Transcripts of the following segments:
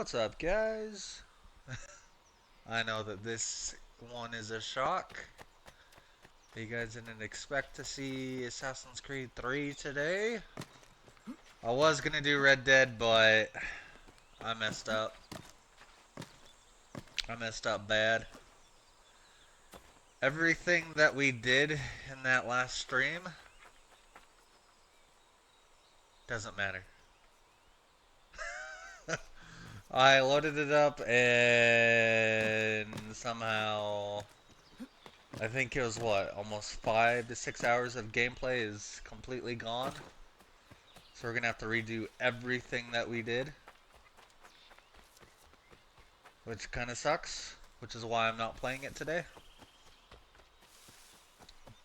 What's up, guys? I know that this one is a shock. You guys didn't expect to see Assassin's Creed 3 today. I was gonna do Red Dead, but I messed up. I messed up bad. Everything that we did in that last stream doesn't matter. I loaded it up and somehow I think it was what, almost 5 to 6 hours of gameplay is completely gone. So we're gonna have to redo everything that we did, which kind of sucks, which is why I'm not playing it today.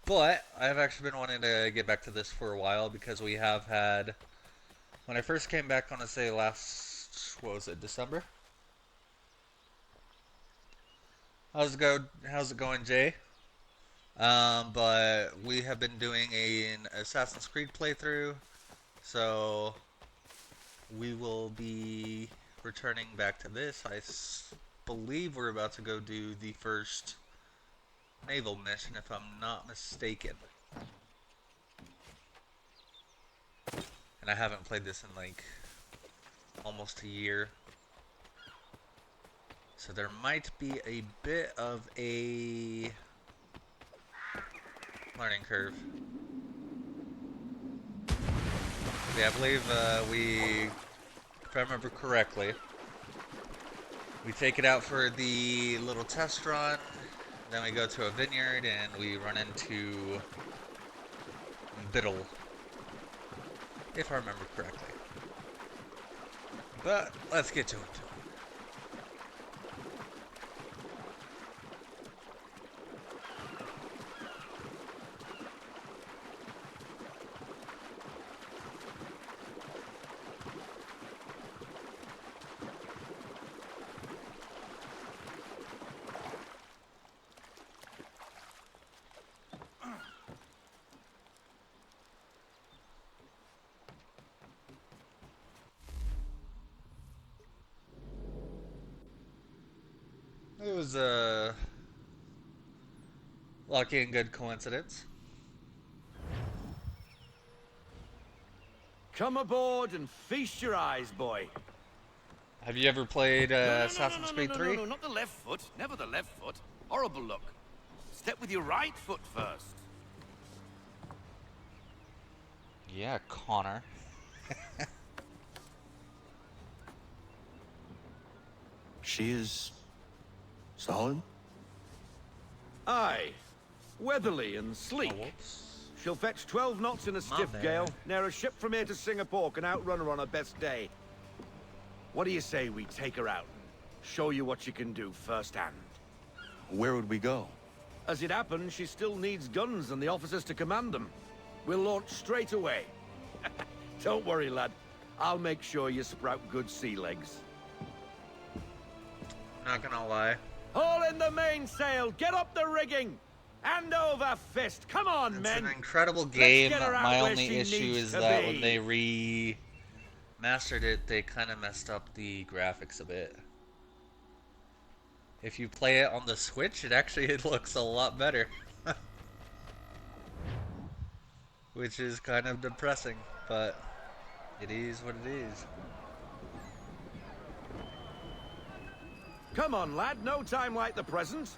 But I've actually been wanting to get back to this for a while because we have had, when I first came back, I want to say last, what was it, December? How's it going, Jay? But we have been doing an Assassin's Creed playthrough, so we will be returning back to this. I believe we're about to go do the first naval mission, if I'm not mistaken. And I haven't played this in like almost a year. So there might be a bit of a learning curve. Yeah, I believe if I remember correctly, we take it out for the little test run, then we go to a vineyard and we run into Biddle, if I remember correctly. But let's get to it. It was a lucky and good coincidence. Come aboard and feast your eyes, boy. Have you ever played No, Assassin's Creed 3? not the left foot. Never the left foot. Horrible look. Step with your right foot first. Yeah, Connor. She is solid? Aye. Weatherly and sleek. Oh, whoops. She'll fetch 12 knots in a stiff bad. gale. Ne'er a ship from here to Singapore can outrun her on her best day. What do you say we take her out and show you what she can do firsthand? Where would we go? As it happens, she still needs guns and the officers to command them. We'll launch straight away. Don't worry, lad. I'll make sure you sprout good sea legs. Not gonna lie. Haul in the mainsail! Get up the rigging! Hand over fist! Come on, It's men! an incredible game. get her out My where only she issue needs is to that be. when they remastered it, they kind of messed up the graphics a bit. If you play it on the Switch, it looks a lot better. Which is kind of depressing, but it is what it is. Come on, lad. No time like the present.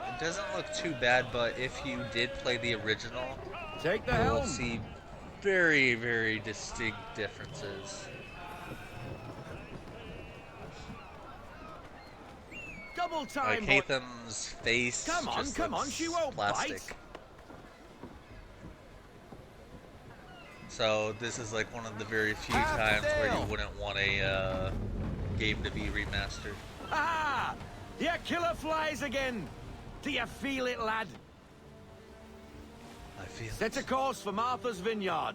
It doesn't look too bad, but if you did play the original, Take the you will helm. see very, very distinct differences. Double time, Like boy. Hatham's face Come on, just come on. looks She won't plastic. bite. So this is like one of the very few Half times where you sail. wouldn't want a game to be remastered. Ah! Your killer flies again. Do you feel it, lad? I feel Set a it. course for Martha's Vineyard.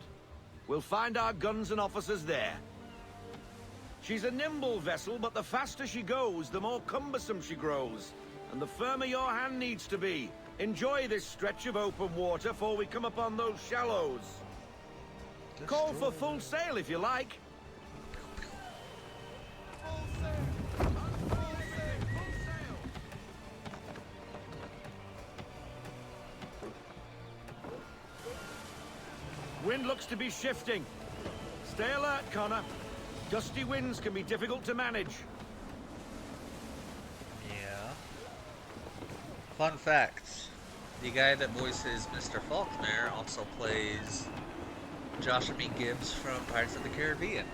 We'll find our guns and officers there. She's a nimble vessel, but the faster she goes, the more cumbersome she grows. And the firmer your hand needs to be. Enjoy this stretch of open water before we come upon those shallows. Call for full sail if you like. Wind looks to be shifting. Stay alert, Connor. Gusty winds can be difficult to manage. Yeah. Fun fact. The guy that voices Mr. Faulkner also plays Joshua B. Gibbs from Pirates of the Caribbean.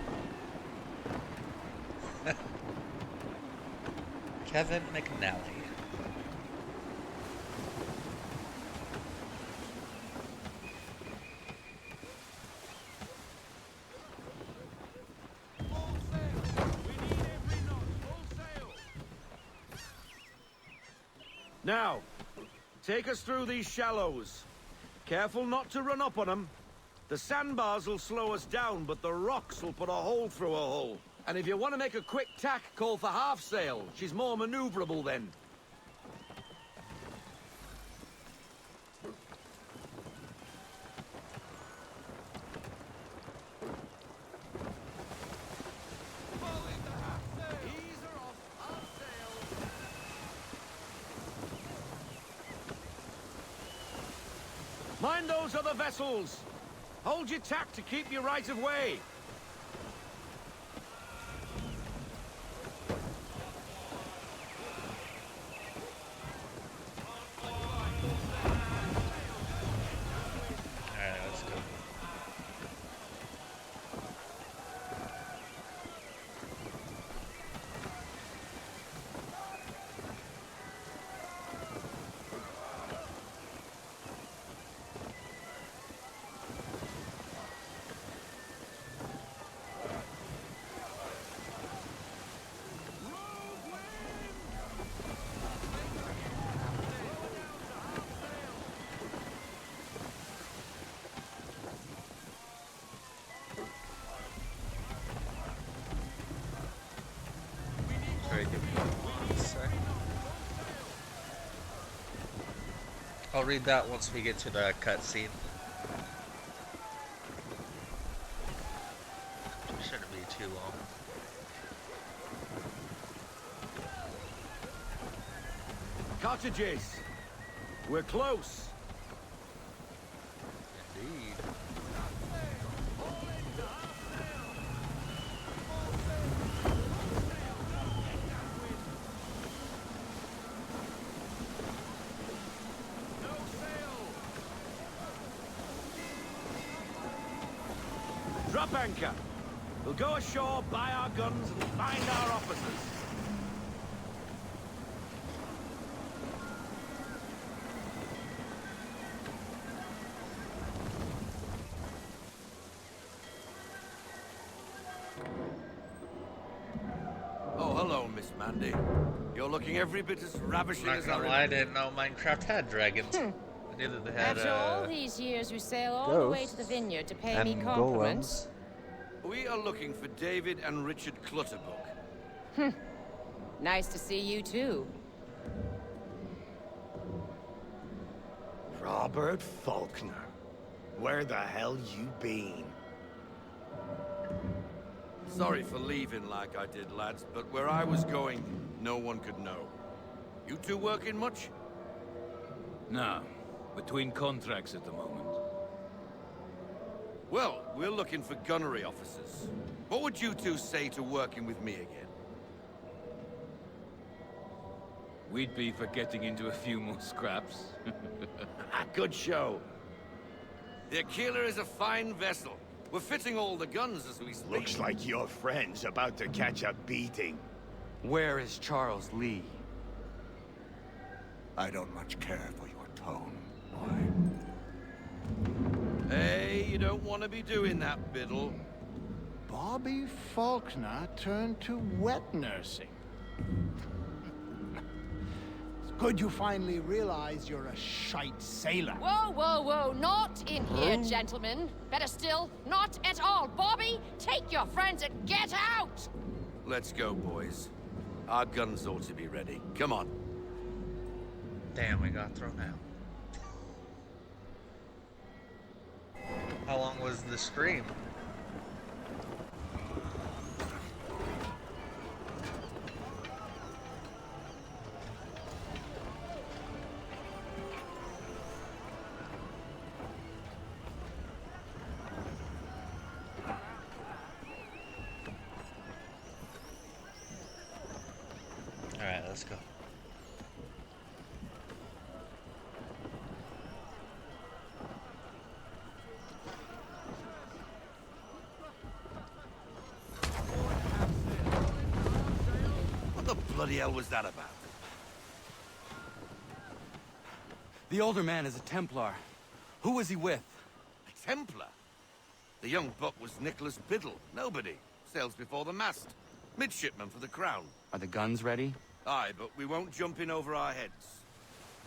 Kevin McNally. Now, take us through these shallows. Careful not to run up on them. The sandbars will slow us down, but the rocks will put a hole through a hull. And if you want to make a quick tack, call for half sail. She's more maneuverable then. Mind those other vessels! Hold your tack to keep your right of way! Alright, let's go. Sorry, give me 1 sec. I'll read that once we get to the cutscene. Shouldn't be too long. Cottages! We're close! Indeed. Drop anchor! We'll go ashore, buy our guns, and find our officers. Oh, hello, Miss Mandy. You're looking every bit as ravishing Not as I gonna lie, I remember. didn't know Minecraft had dragons. I knew that they had, After all these years, you sail all the way to the vineyard to pay me and compliments. We are looking for David and Richard Clutterbuck. Nice to see you too. Robert Faulkner. Where the hell you been? Sorry for leaving like I did, lads, but where I was going, no one could know. You two working much? No. Between contracts at the moment. Well, we're looking for gunnery officers. What would you two say to working with me again? We'd be for getting into a few more scraps. Good show. The Aquila is a fine vessel. We're fitting all the guns as we speak. Looks like your friend's about to catch a beating. Where is Charles Lee? I don't much care for your tone, boy. Hey, you don't want to be doing that, Biddle. Bobby Faulkner turned to wet nursing. It's good you finally realize you're a shite sailor. Whoa, whoa, whoa, not in here, gentlemen. Better still, not at all. Bobby, take your friends and get out! Let's go, boys. Our guns ought to be ready. Come on. Damn, we got thrown out. How long was the stream? Alright, let's go. What the bloody hell was that about? The older man is a Templar. Who was he with? A Templar? The young buck was Nicholas Biddle. Nobody. Sails before the mast. Midshipman for the Crown. Are the guns ready? Aye, but we won't jump in over our heads.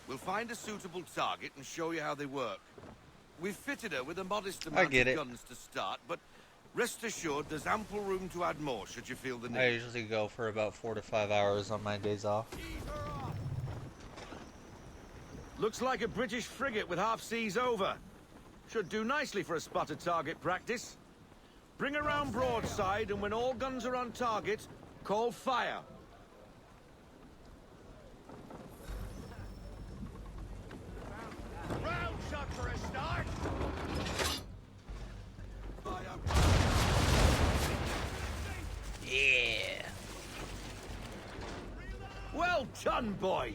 We'll find a suitable target and show you how they work. We've fitted her with a modest amount get of it. guns to start, but rest assured there's ample room to add more should you feel the need. I usually go for about 4 to 5 hours on my days off. Looks like a British frigate with half seas over. Should do nicely for a spotted target practice. Bring around broadside, and when all guns are on target, call fire. Round shot for a start. Yeah. Well done, boy.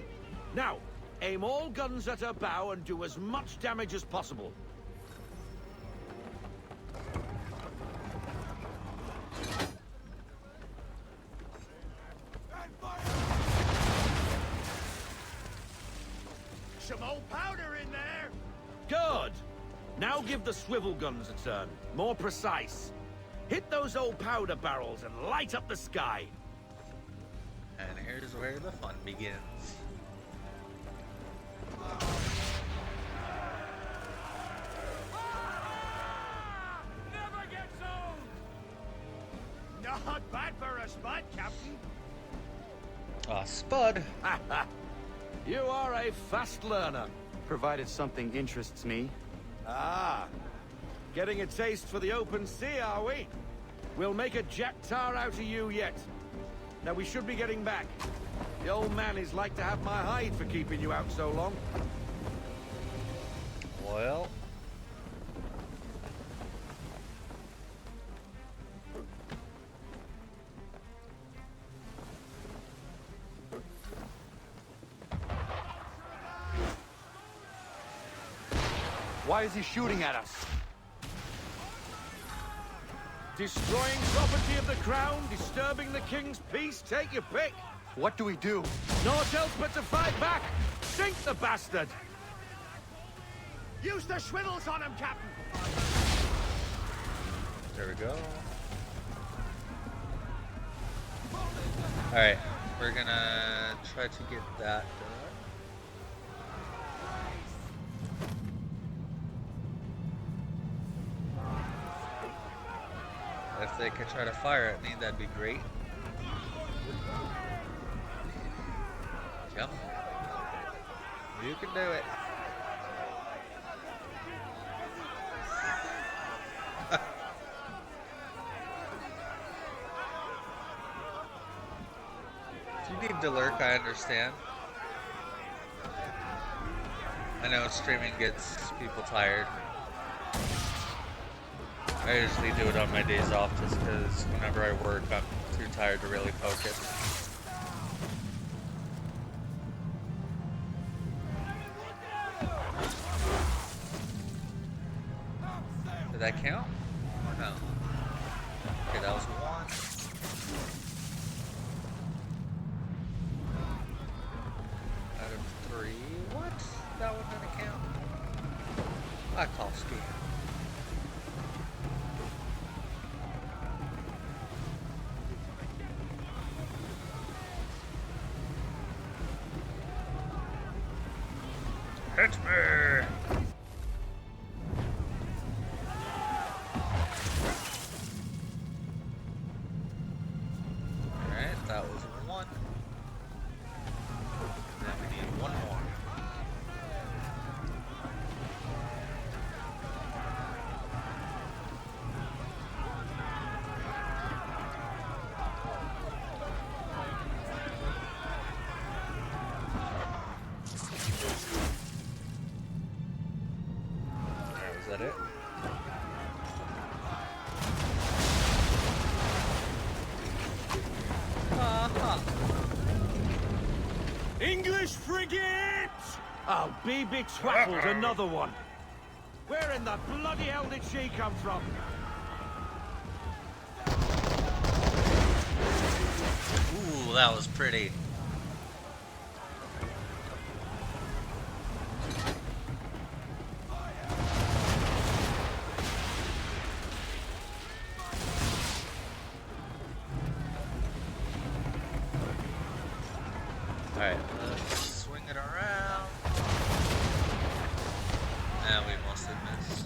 Now, aim all guns at her bow and do as much damage as possible. Some old powder in there. Good. Now give the swivel guns a turn. More precise. Hit those old powder barrels and light up the sky. And here's where the fun begins. Never gets old. Not bad for a spot, Captain. Spud. You are a fast learner. Provided something interests me. Ah. Getting a taste for the open sea, are we? We'll make a jack tar out of you yet. Now we should be getting back. The old man is like to have my hide for keeping you out so long. Well. Why is he shooting at us? Destroying property of the crown, disturbing the king's peace, take your pick. What do we do? Naught else but to fight back. Sink the bastard. Use the swivels on him, Captain. There we go. Alright, we're gonna try to get that done. If they could try to fire at me, that'd be great. Jump. You can do it. If you need to lurk, I understand. I know streaming gets people tired. I usually do it on my days off just because whenever I work, I'm too tired to really focus. Did that count? Or no? Okay, that was one. Out of three. What? That one didn't count. I call ski. Hit me! Alright, that was one. Now we need one more. frigate! I'll be betwaffled, another one. Where in the bloody hell did she come from? Ooh, that was pretty. Alright, let's swing it around. And we mostly missed.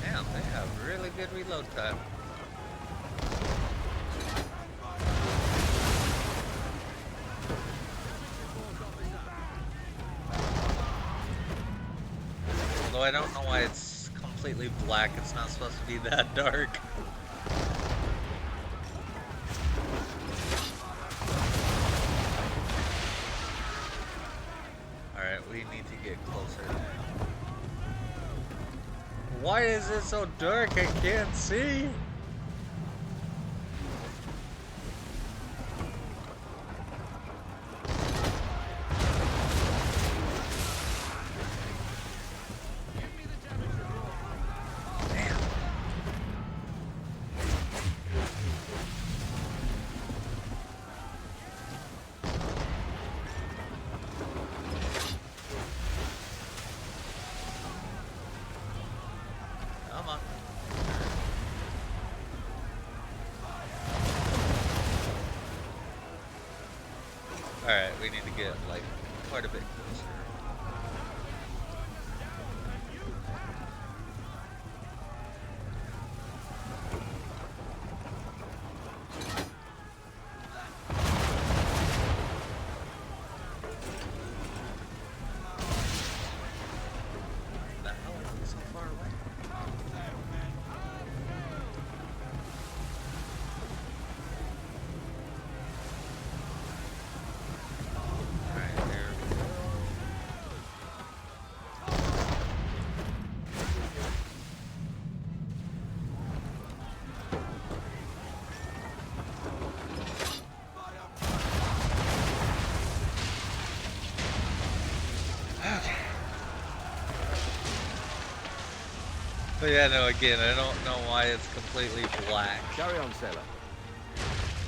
Damn, they have really good reload time. Although I don't know why it's completely black, it's not supposed to be that dark. Alright, we need to get closer. Why is it so dark? I can't see. Come on. Alright, we need to get like quite a bit closer. The hell are we so far away? Alright, there we go. Okay. But yeah, no, again, I don't know why it's completely black. Carry on, sailor.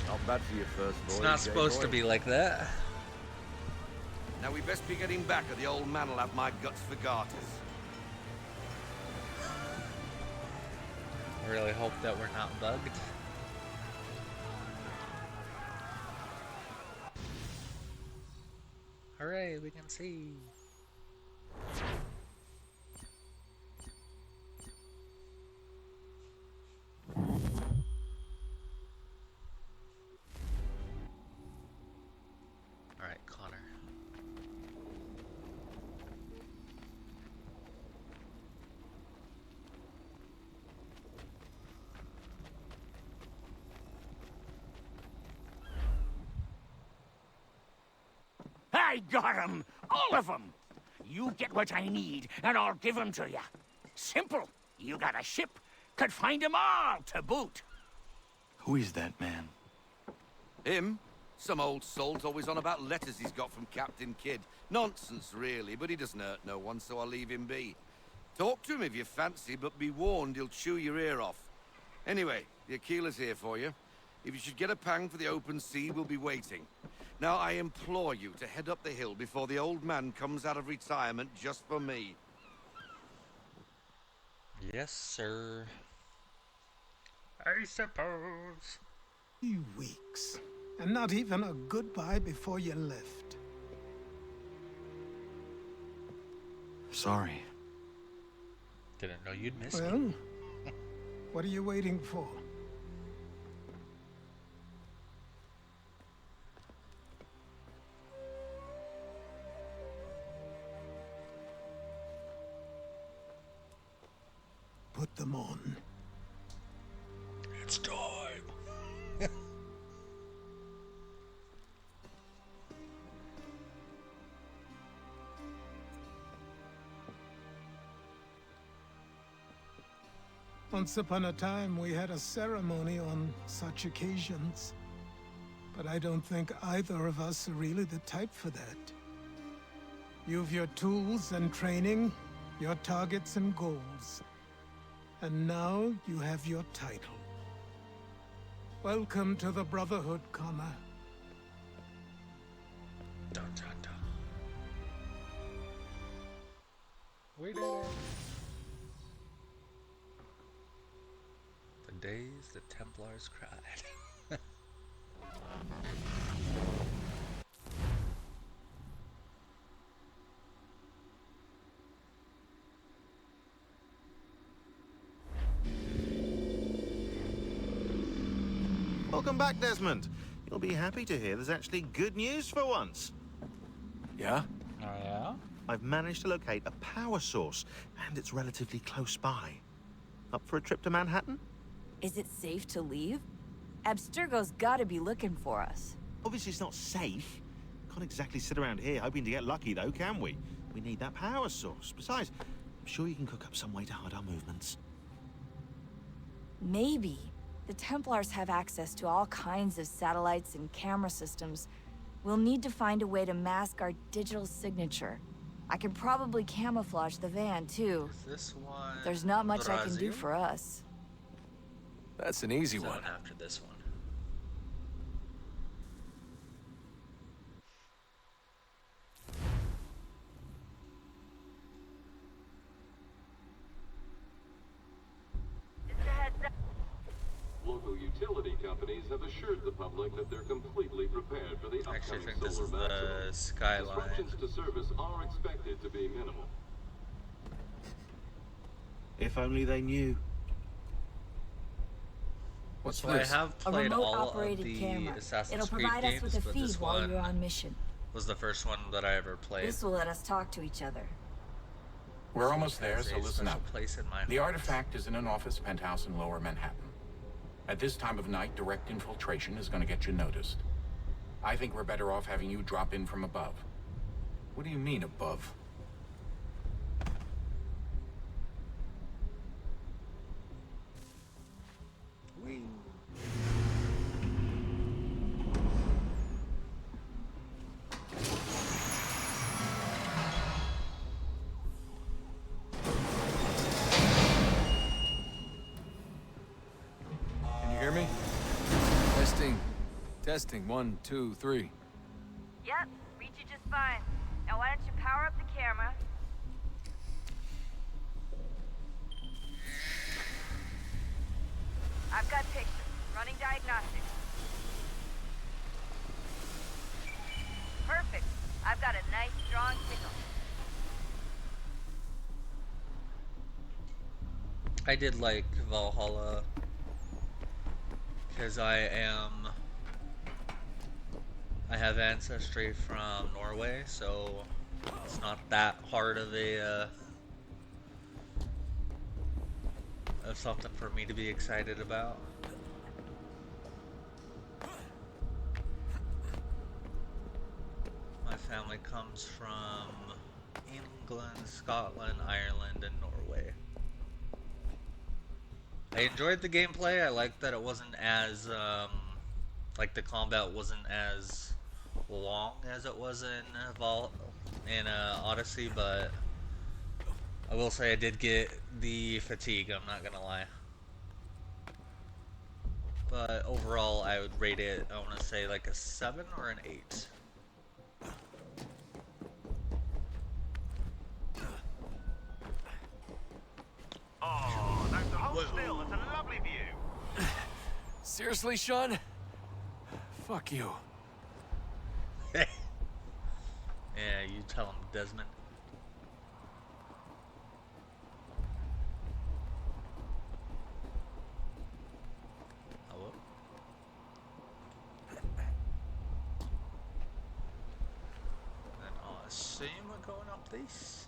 Not bad for your first voyage. It's not eh, supposed to boy? be like that. Now we best be getting back, or the old man will have my guts for garters. I really hope that we're not bugged. Hooray, we can see. Alright, Connor. I got 'em! All of 'em! You get what I need, and I'll give 'em to you. Simple. You got a ship, could find 'em all to boot. Who is that man? Him? Some old salt's always on about letters he's got from Captain Kidd. Nonsense, really, but he doesn't hurt no one, so I'll leave him be. Talk to him if you fancy, but be warned he'll chew your ear off. Anyway, the Aquila's here for you. If you should get a pang for the open sea, we'll be waiting. Now, I implore you to head up the hill before the old man comes out of retirement just for me. Yes, sir. I suppose. 3 weeks. And not even a goodbye before you left. Sorry. Didn't know you'd miss me. Well, what are you waiting for? Put them on. It's time. Once upon a time, we had a ceremony on such occasions. But I don't think either of us are really the type for that. You've your tools and training, your targets and goals. And now you have your title. Welcome to the Brotherhood, Connor. Dun, dun, dun. We did it. The days the Templars cried. Welcome back, Desmond. You'll be happy to hear there's actually good news for once. Yeah? Oh, yeah? I've managed to locate a power source, and it's relatively close by. Up for a trip to Manhattan? Is it safe to leave? Abstergo's gotta be looking for us. Obviously, it's not safe. Can't exactly sit around here hoping to get lucky, though, can we? We need that power source. Besides, I'm sure you can cook up some way to hide our movements. Maybe. The Templars have access to all kinds of satellites and camera systems. We'll need to find a way to mask our digital signature. I can probably camouflage the van, too. Is this one? There's not much I can do Brazil? for us. That's an easy Is that one. after this one? Local utility companies have assured the public that they're completely prepared for the I actually upcoming think this solar is the maximum. skyline. Disruptions to service are expected to be minimal. If only they knew. What's So I this? have A played all of remote-operated the camera. Assassin's It'll Creed provide us games, with a but feed this while one you're on mission. was the first one that I ever played. This will let us talk to each other. We're almost there, Has so a listen special up. place in my The heart. artifact is in an office penthouse in Lower Manhattan. At this time of night, direct infiltration is going to get you noticed. I think we're better off having you drop in from above. What do you mean, above? Whee. Can you hear me? Testing. Testing. 1, 2, 3. Yep, reach you just fine. Now why don't you power up the camera? I've got pictures. Running diagnostics. Perfect. I've got a nice, strong signal. I did like Valhalla because I have ancestry from Norway, so it's not that hard of a of something for me to be excited about. My family comes from England, Scotland, Ireland, and Norway. I enjoyed the gameplay. I liked that it wasn't as like the combat wasn't as long as it was in Odyssey, but I will say I did get the fatigue, I'm not gonna lie. But overall, I would rate it, I want to say like a 7 or an 8. Oh, now to hold still. It's a lovely view. Seriously, Sean? Fuck you. Yeah, you tell him, Desmond. Hello? And I assume we're going up these.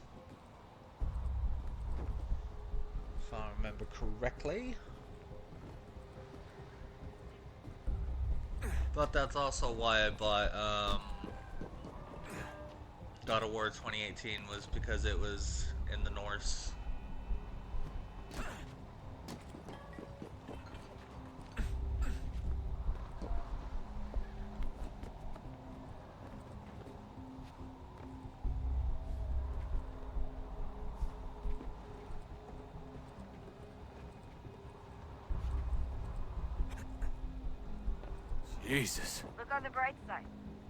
If I remember correctly. But that's also why I bought God of War 2018, was because it was in the Norse. Jesus. Look on the bright side.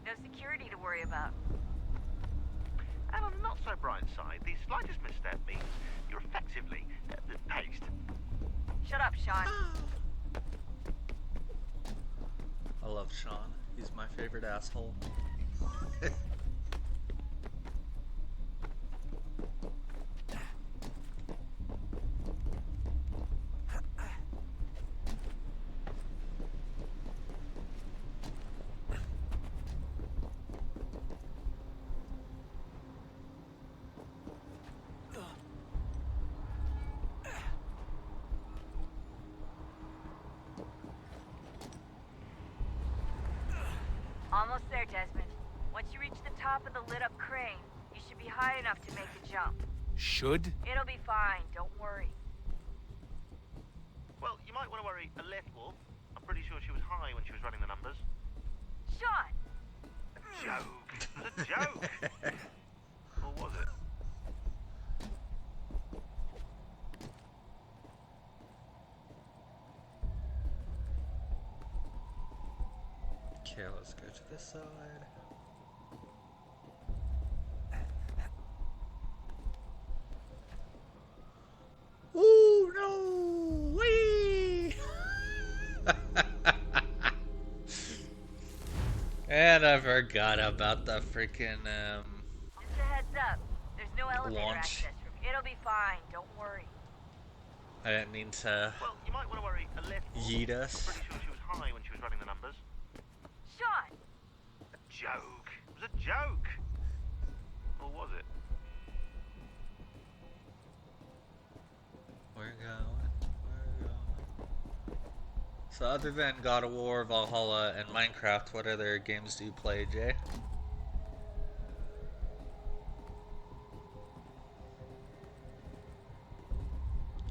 No security to worry about. And on the not so bright side, the slightest misstep means you're effectively paced. Shut up, Sean. I love Sean. He's my favorite asshole. Almost there, Desmond. Once you reach the top of the lit-up crane, you should be high enough to make the jump. Should? It'll be fine, don't worry. Well, you might want to worry a little. I'm pretty sure she was high when she was running the numbers. Sean! A joke. It was a joke. Or was it? Okay, let's go to this side. Ooh, no! Whee! And I forgot about the freaking, Just a heads up. There's no elevator launch. access room. It'll be fine, don't worry. I didn't mean to Well, you might want to worry a little. yeet us. I'm pretty sure she was high when she was running the numbers. Sean! A joke. It was a joke. Or was it? We're going. So other than God of War, Valhalla, and Minecraft, what other games do you play, Jay?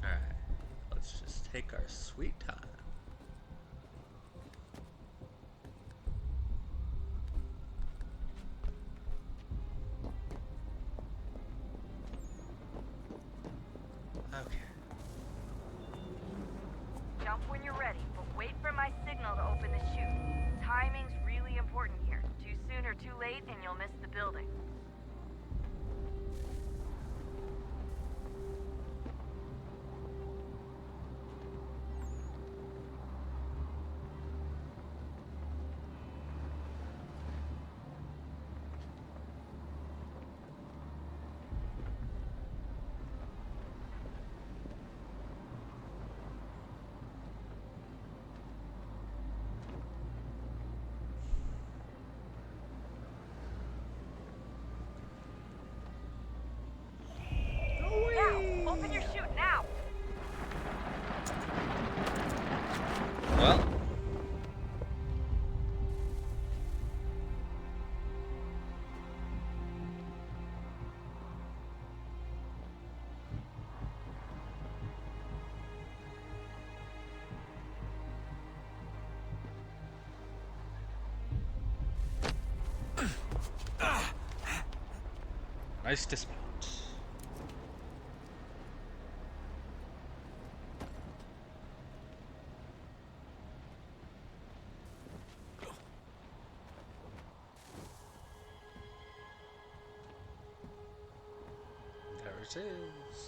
Alright, let's just take our sweet time. Okay. Jump when you're ready, but wait for my signal to open the chute. Timing's really important here. Too soon or too late, and you'll miss the building. Now, open your chute now. Well. Nice dismount. There it is.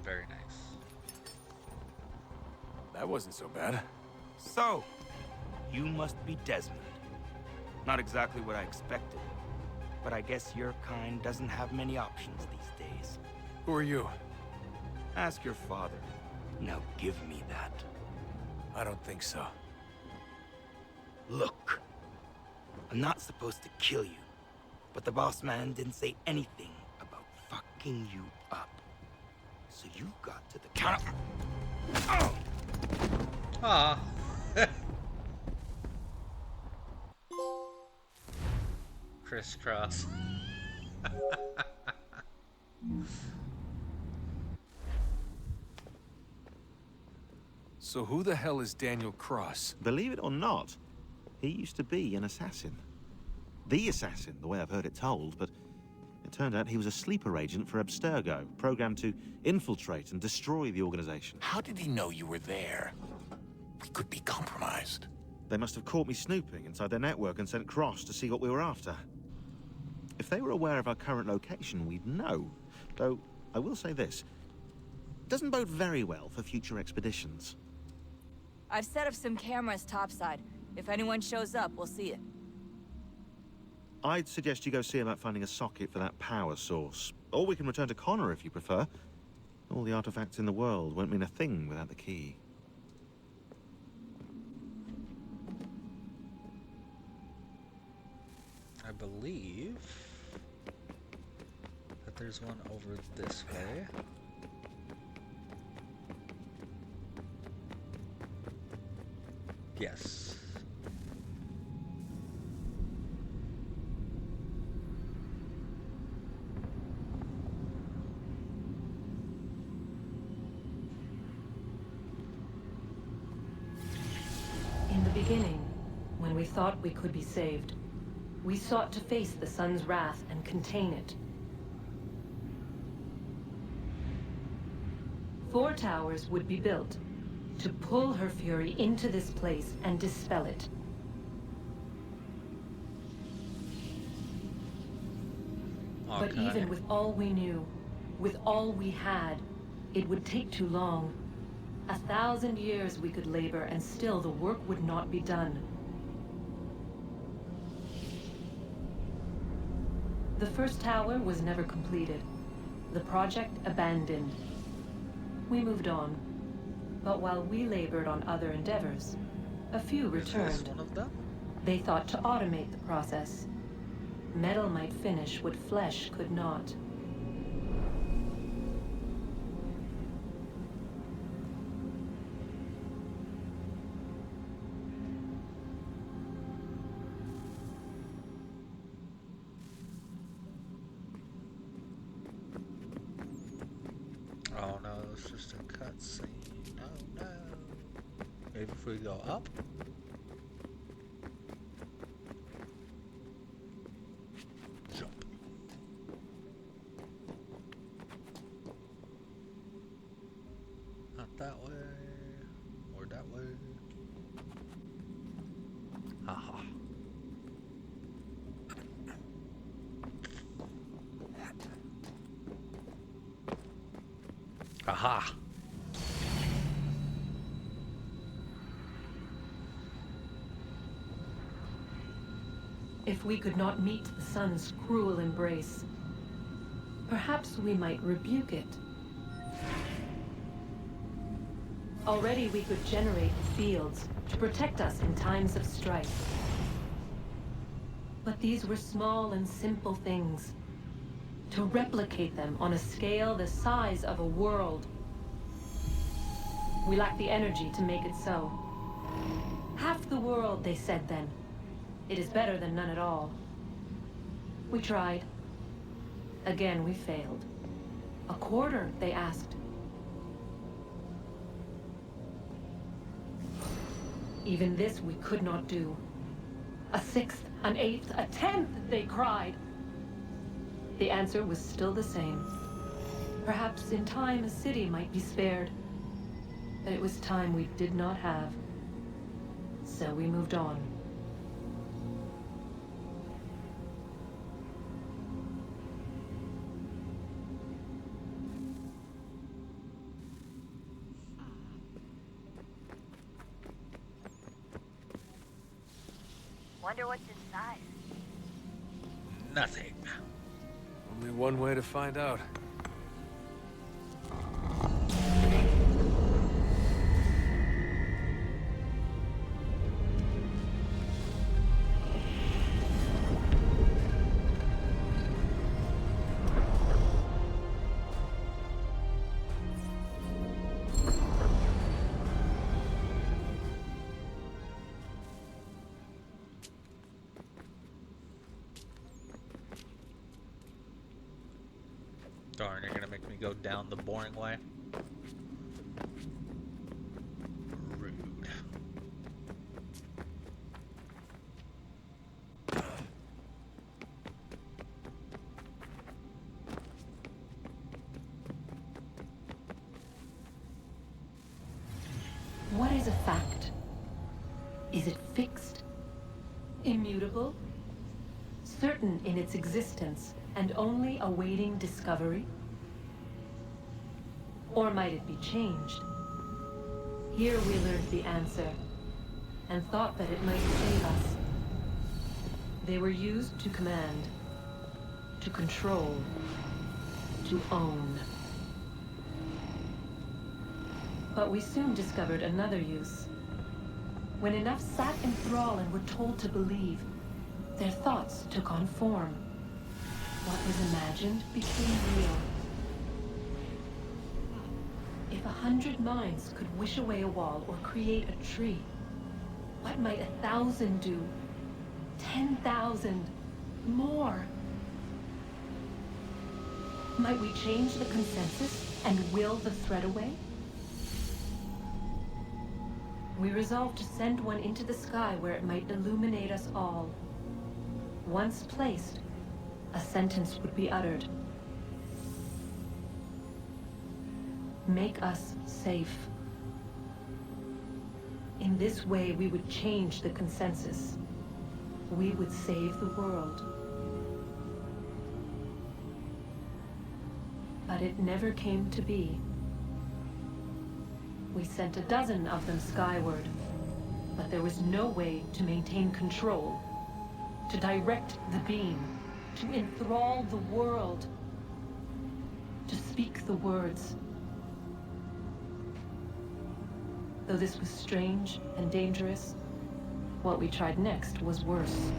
Very nice. That wasn't so bad. So, you must be Desmond. Not exactly what I expected. But I guess your kind doesn't have many options these days. Who are you? Ask your father. Now give me that. I don't think so. Look. I'm not supposed to kill you. But the boss man didn't say anything about fucking you up. So you got to the counter. Oh! Ah. Crisscross. So who the hell is Daniel Cross? Believe it or not, he used to be an assassin. The assassin, the way I've heard it told, but It turned out he was a sleeper agent for Abstergo, programmed to infiltrate and destroy the organization. How did he know you were there? We could be compromised. They must have caught me snooping inside their network and sent Cross to see what we were after. If they were aware of our current location, we'd know. Though, I will say this. Doesn't bode very well for future expeditions. I've set up some cameras topside. If anyone shows up, we'll see it. I'd suggest you go see about finding a socket for that power source. Or we can return to Connor if you prefer. All the artifacts in the world won't mean a thing without the key. I believe that there's one over this way. Yes. In the beginning, when we thought we could be saved, we sought to face the sun's wrath and contain it. 4 towers would be built to pull her fury into this place and dispel it. But even with all we knew, with all we had, it would take too long. 1,000 years we could labor, and still the work would not be done. The first tower was never completed. The project abandoned. We moved on. But while we labored on other endeavors, a few returned. Is this one of them? They thought to automate the process. Metal might finish what flesh could not. Oh no, it's just a cutscene. Oh no. Maybe if we go up? Jump. Not that way. Or that way. Haha. Aha! If we could not meet the sun's cruel embrace, perhaps we might rebuke it. Already we could generate fields to protect us in times of strife. But these were small and simple things. To replicate them on a scale the size of a world. We lack the energy to make it so. Half the world, they said then. It is better than none at all. We tried. Again, we failed. A quarter, they asked. Even this we could not do. A 6th, an 8th, a 10th, they cried. The answer was still the same. Perhaps in time a city might be spared. But it was time we did not have. So we moved on. Wonder what's inside. Nothing. Only one way to find out. Darn, you're gonna make me go down the boring way. Rude. certain in its existence and only awaiting discovery? Or might it be changed? Here we learned the answer, and thought that it might save us. They were used to command, to control, to own. But we soon discovered another use. When enough sat in thrall and were told to believe, their thoughts took on form. What was imagined became real. If 100 minds could wish away a wall or create a tree, what might 1,000 do? 10,000? More? Might we change the consensus and will the thread away? We resolved to send one into the sky where it might illuminate us all. Once placed, a sentence would be uttered. Make us safe. In this way, we would change the consensus. We would save the world. But it never came to be. We sent a dozen of them skyward, but there was no way to maintain control, to direct the beam, to enthrall the world, to speak the words. Though this was strange and dangerous, what we tried next was worse.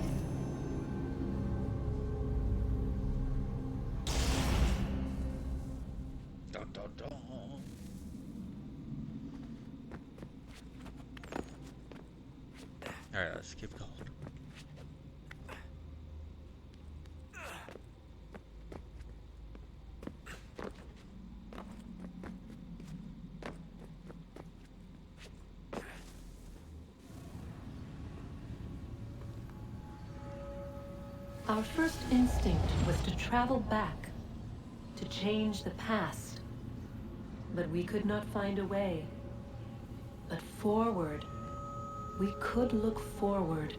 Dun, dun, dun. Alright, let's keep going. Our first instinct was to travel back, to change the past. But we could not find a way. But forward, we could look forward.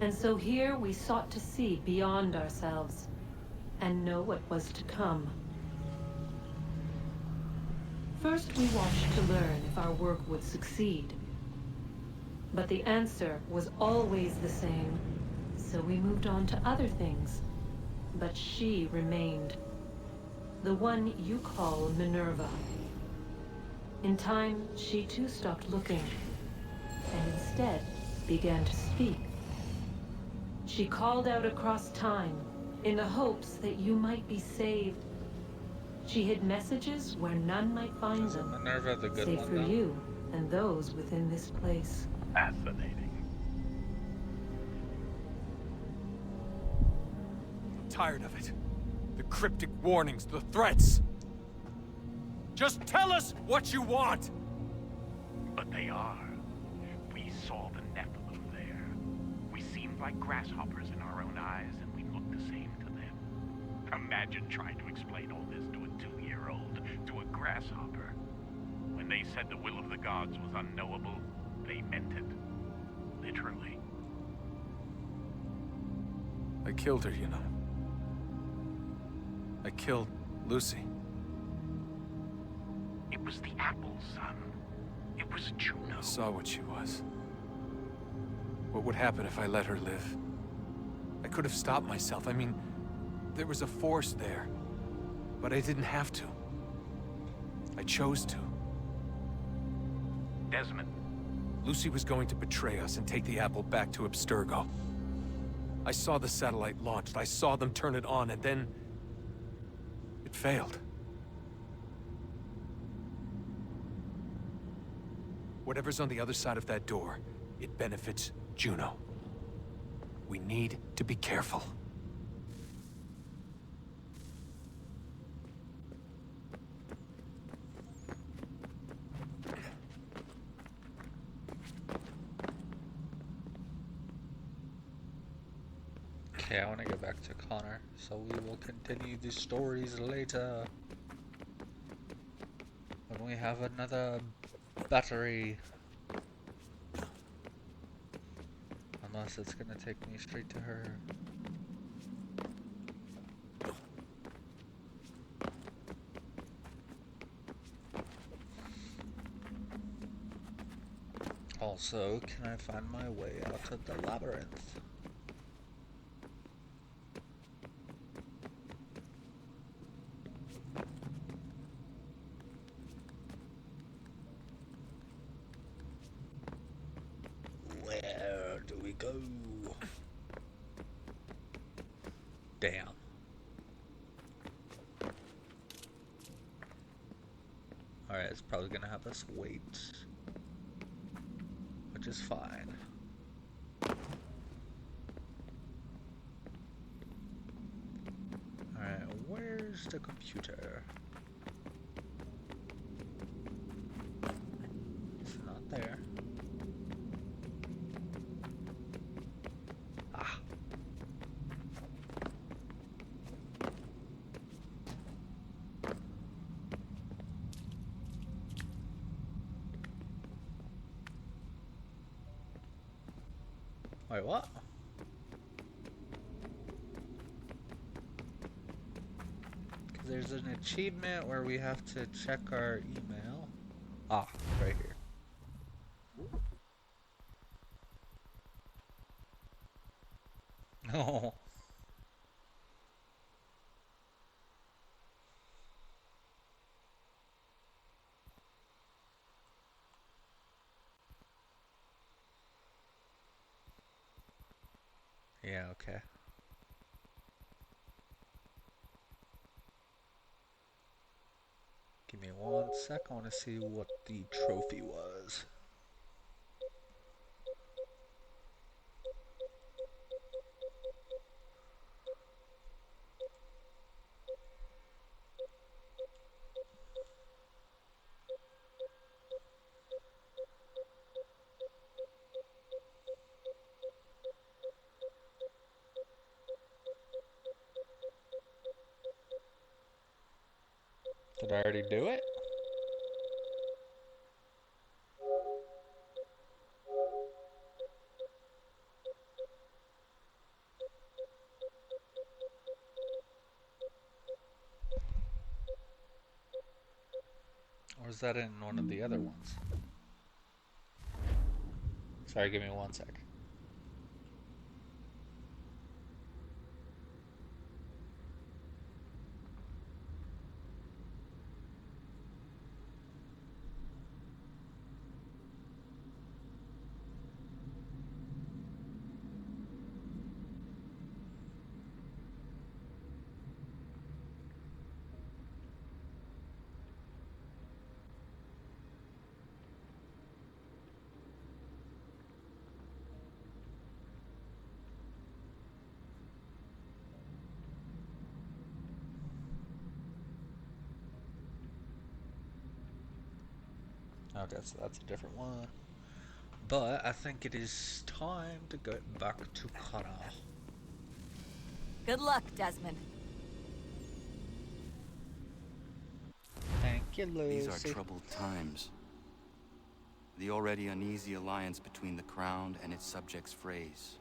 And so here we sought to see beyond ourselves, and know what was to come. First we watched to learn if our work would succeed. But the answer was always the same. So we moved on to other things. But she remained. The one you call Minerva. In time, she too stopped looking, and instead began to speak. She called out across time, in the hopes that you might be saved. She hid messages where none might find them, Minerva the good save one, for though? you and those within this place. Fascinating. Tired of it. The cryptic warnings, the threats. Just tell us what you want! But they are. We saw the Nephilim there. We seemed like grasshoppers in our own eyes, and we looked the same to them. Imagine trying to explain all this to a 2-year-old, to a grasshopper. When they said the will of the gods was unknowable, they meant it. Literally. I killed her, you know. I killed Lucy. It was the apple, son. It was Juno. I saw what she was. What would happen if I let her live? I could have stopped myself. I mean, there was a force there. But I didn't have to. I chose to. Desmond. Lucy was going to betray us and take the apple back to Abstergo. I saw the satellite launched. I saw them turn it on, and then it failed. Whatever's on the other side of that door, it benefits Juno. We need to be careful. Okay, I want to go back to Connor, so we will continue the stories later. When we have another battery. Unless it's gonna take me straight to her. Also, can I find my way out of the labyrinth? Where do we go? Damn. Alright, it's probably gonna have us wait. Which is fine. Alright, where's the computer? It's not there. Ah. Wait, what? Because there's an achievement where we have to check our email. Ah, right here. Oh. Yeah, okay. Give me 1 sec, I want to see what the trophy was. Did I already do it? Or is that in one of the other ones? Sorry, give me 1 sec. Okay, so that's a different one. But I think it is time to go back to Kara. Good luck, Desmond. Thank you, Lucy. These are troubled times. The already uneasy alliance between the Crown and its subjects frays.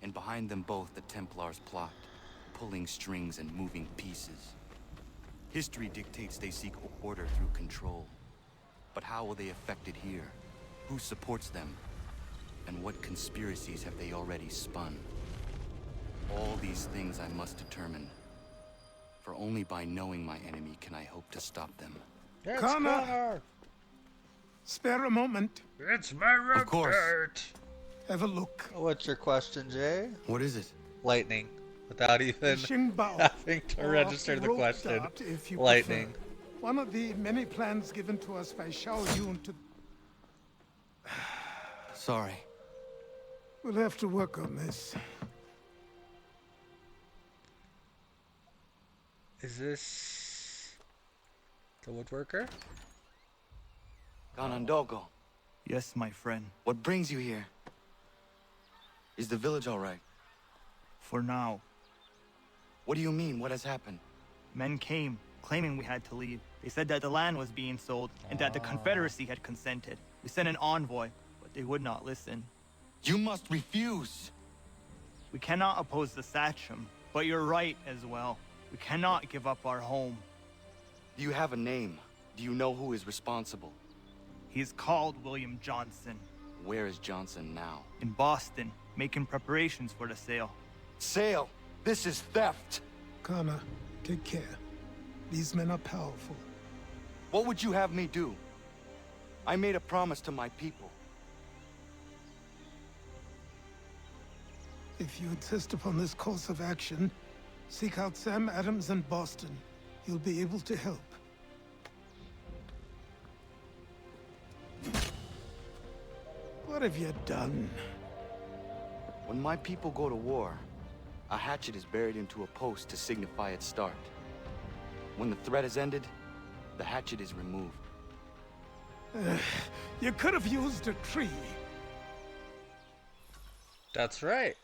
And behind them both the Templars plot, pulling strings and moving pieces. History dictates they seek order through control. But how will they affect it here? Who supports them? And what conspiracies have they already spun? All these things I must determine. For only by knowing my enemy can I hope to stop them. It's Connor! Spare a moment. It's my report. Of course. Have a look. What's your question, Jay? What is it? Lightning. Without even having to register the question. Dart, if you Lightning. prefer. One of the many plans given to us by Shao Yun to... Sorry. We'll have to work on this. Is this the woodworker? Ganondogo. Yes, my friend. What brings you here? Is the village all right? For now. What do you mean? What has happened? Men came, claiming we had to leave. They said that the land was being sold, and that the Confederacy had consented. We sent an envoy, but they would not listen. You must refuse! We cannot oppose the Sachem, but you're right as well. We cannot give up our home. Do you have a name? Do you know who is responsible? He is called William Johnson. Where is Johnson now? In Boston, making preparations for the sale. Sale! This is theft! Connor, take care. These men are powerful. What would you have me do? I made a promise to my people. If you insist upon this course of action, seek out Sam Adams in Boston. He'll be able to help. What have you done? When my people go to war, a hatchet is buried into a post to signify its start. When the threat is ended, the hatchet is removed. You could have used a tree. That's right.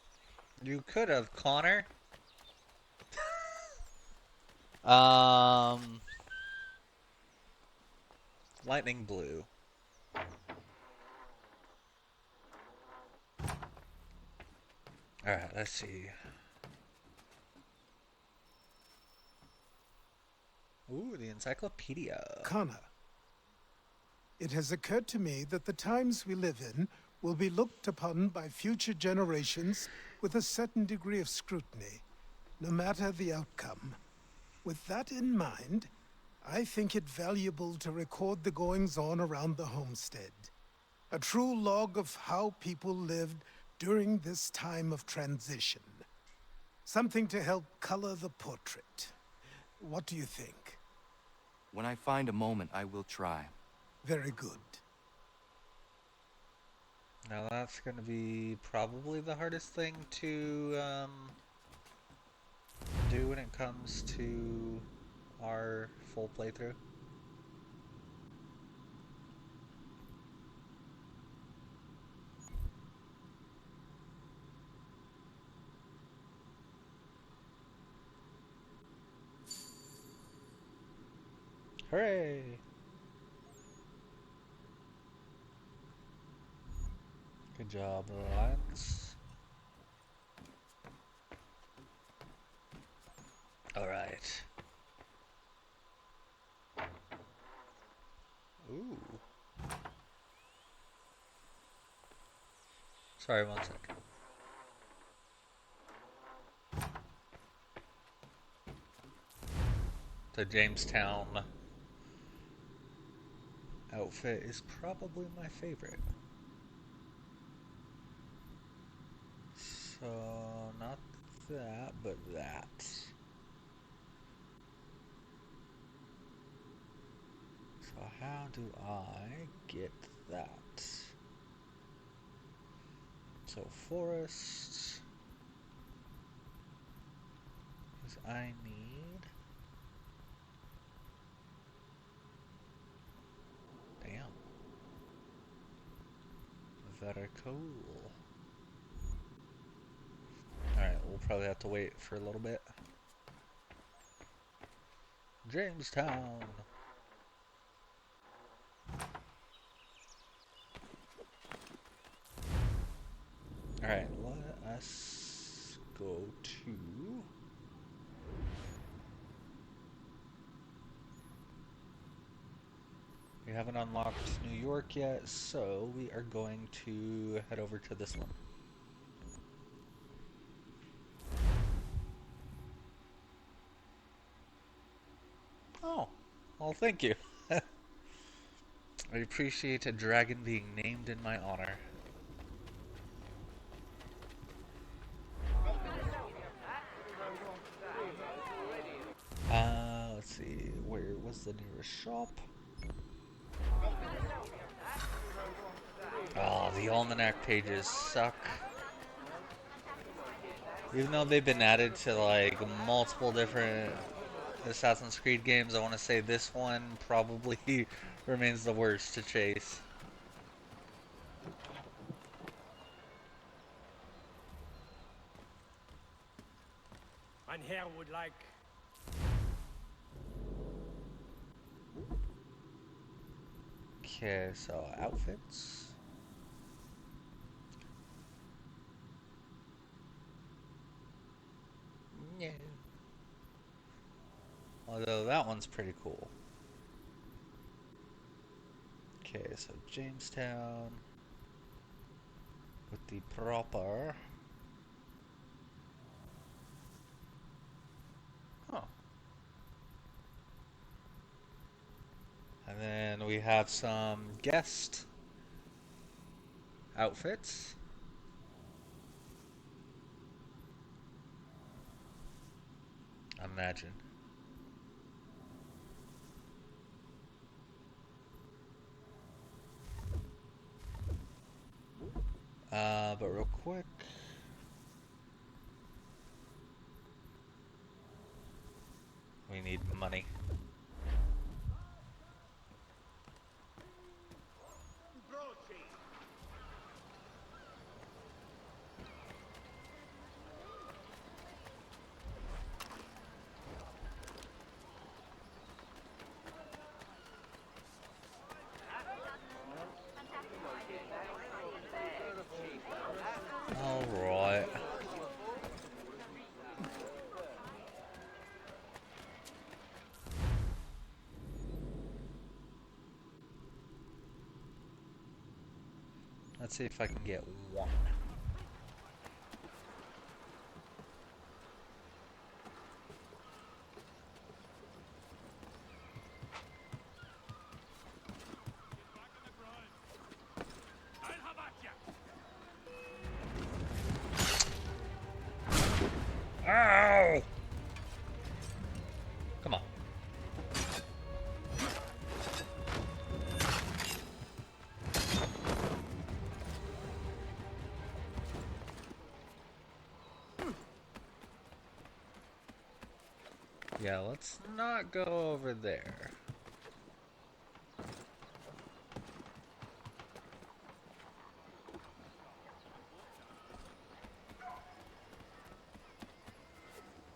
You could have, Connor. Lightning blue. Alright, let's see. Ooh, the encyclopedia. Connor, it has occurred to me that the times we live in will be looked upon by future generations with a certain degree of scrutiny, no matter the outcome. With that in mind, I think it valuable to record the goings-on around the homestead. A true log of how people lived during this time of transition. Something to help color the portrait. What do you think? When I find a moment, I will try. Very good. Now that's going to be probably the hardest thing to do when it comes to our full playthrough. Hooray! Good job, Lance. Alright. Ooh. Sorry, one second. The Jamestown outfit is probably my favorite. So, not that, but that. So how do I get that? So forest, because I need, damn, very cool. Alright, we'll probably have to wait for a little bit. Jamestown. Alright, let us go to... We haven't unlocked New York yet, so we are going to head over to this one. Oh, well, thank you. I appreciate a dragon being named in my honor. Let's see, where was the nearest shop? Oh, the almanac pages suck. Even though they've been added to like multiple different Assassin's Creed games, I want to say this one probably remains the worst to chase. Mein Herr would like... Okay, so outfits. Yeah. Although that one's pretty cool. Okay, so Jamestown. with the proper. Oh. And then we have some guest outfits. Imagine. But real quick. We need money. Alright. Let's see if I can get one. Ow! Come on. Yeah, let's not go over there.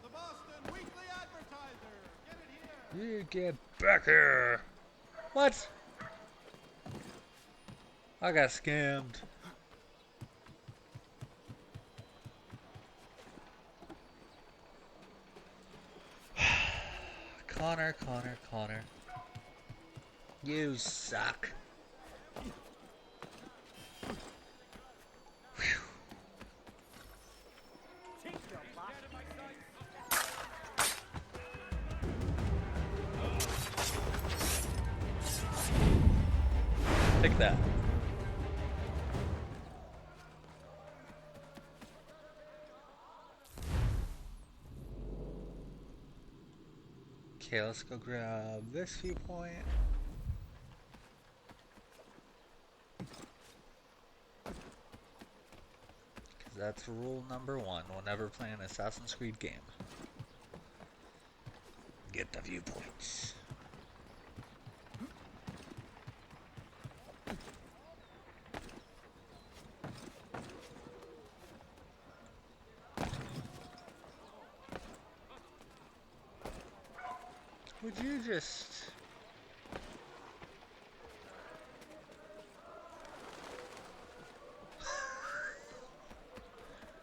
The Boston Weekly Advertiser. Get it here. You get back here! What? I got scammed. Connor, Connor, Connor. You suck. Take that. Okay, let's go grab this viewpoint. Because that's rule number one whenever playing an Assassin's Creed game. Get the viewpoints. Would you just...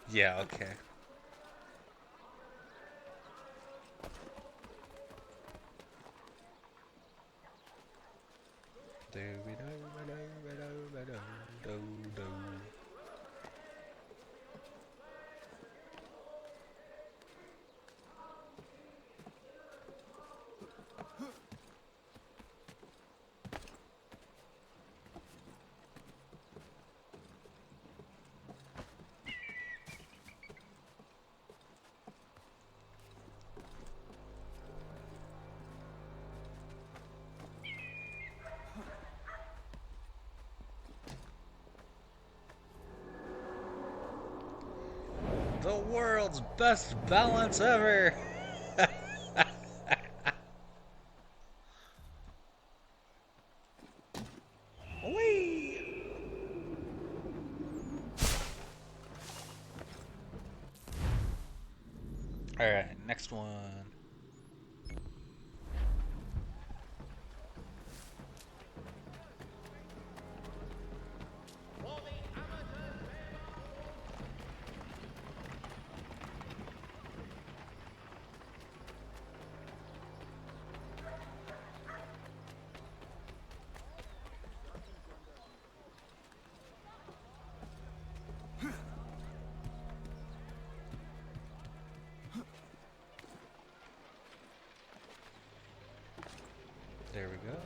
Yeah, okay. The world's best balance ever! Whee! Alright, next one. There we go.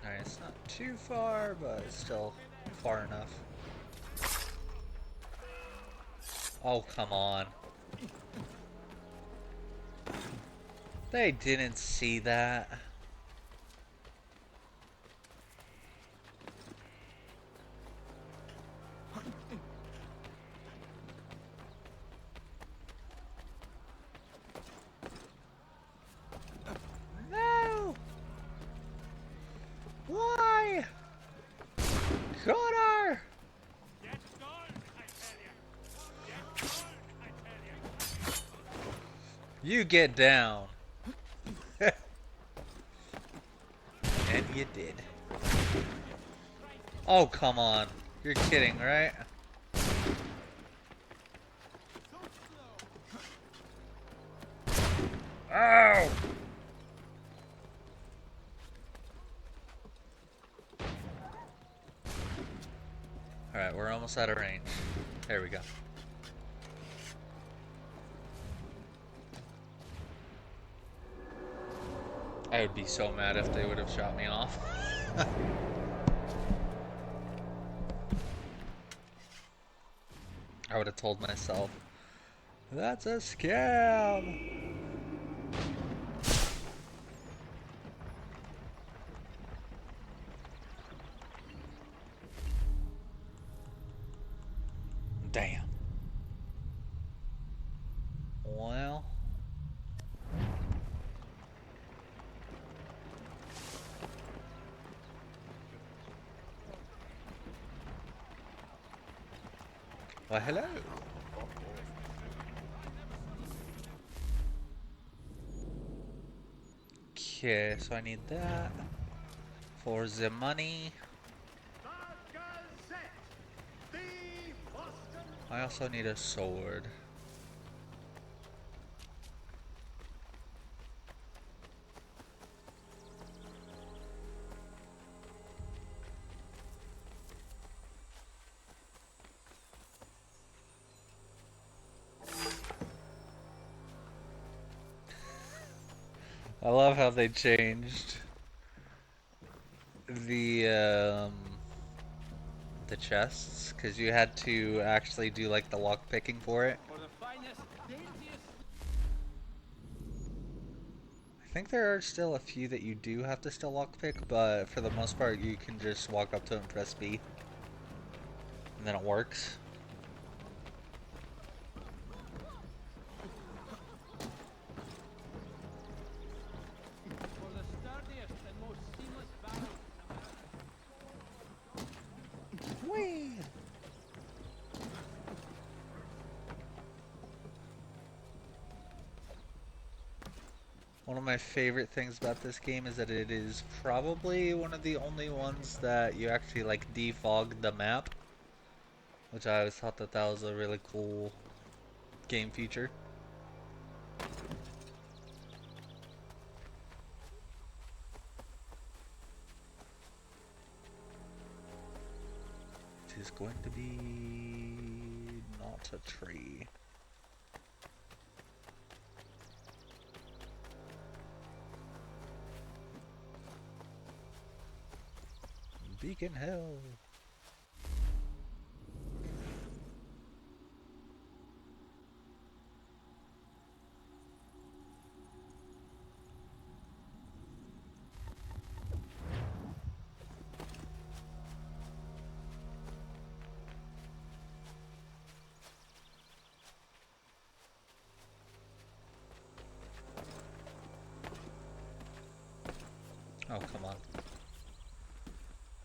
Alright, it's not too far, but it's still far enough. Oh, come on. They didn't see that. No! Why? Connor! You get down. And you did. Oh, come on. You're kidding, right? Ow! Alright, we're almost out of range. There we go. I would be so mad if they would have shot me off. I would have told myself, that's a scam! Damn. Well. Well, hello. Okay, so I need that for the money. I also need a sword. I love how they changed the chests, because you had to actually do like the lock picking for it. I think there are still a few that you do have to still lock pick, but for the most part you can just walk up to it and press B, and then it works. Whee! One of my favorite things about this game is that it is probably one of the only ones that you actually like defog the map, which I always thought that that was a really cool game feature. It is going to be not a tree. Beacon Hill. Oh, come on.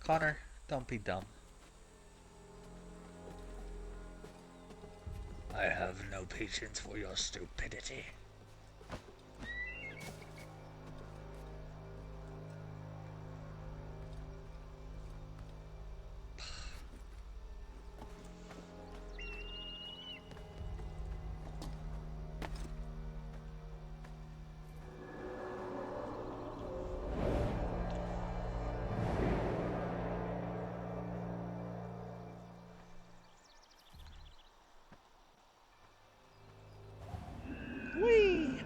Connor, don't be dumb. I have no patience for your stupidity. Whee!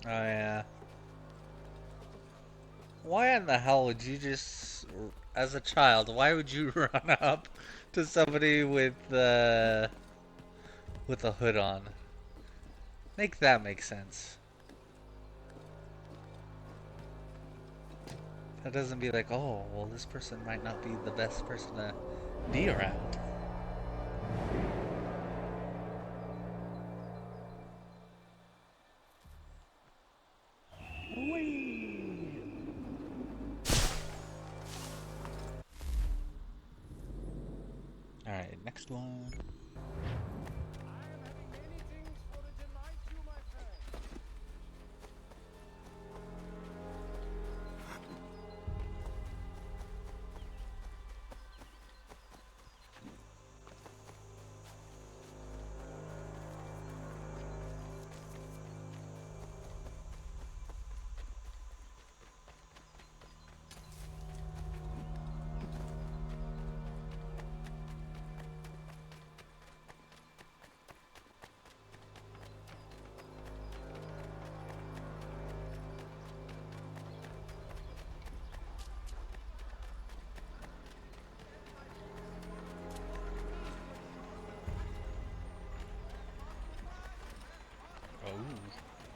Oh yeah. Why in the hell would you just, as a child, why would you run up to somebody with a hood on? Make that make sense. That doesn't be like, oh, well, this person might not be the best person to be around. Alright, next one.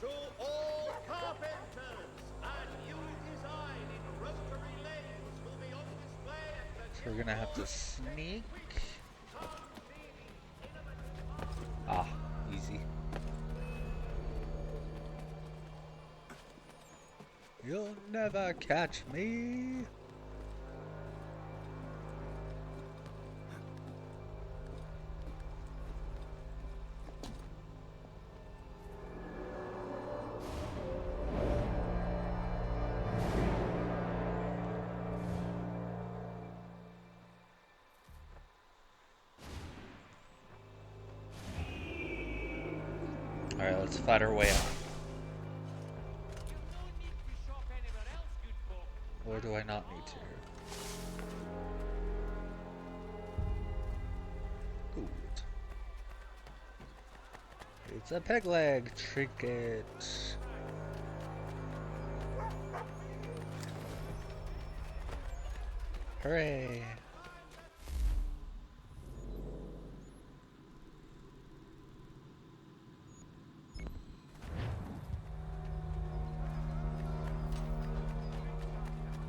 To all carpenters and you design in rotary lanes will be on display at So we're gonna have to sneak. Ah, easy. You'll never catch me. Alright, let's fight our way out. Or do I not need to? Good. It's a peg leg trinket. Hooray!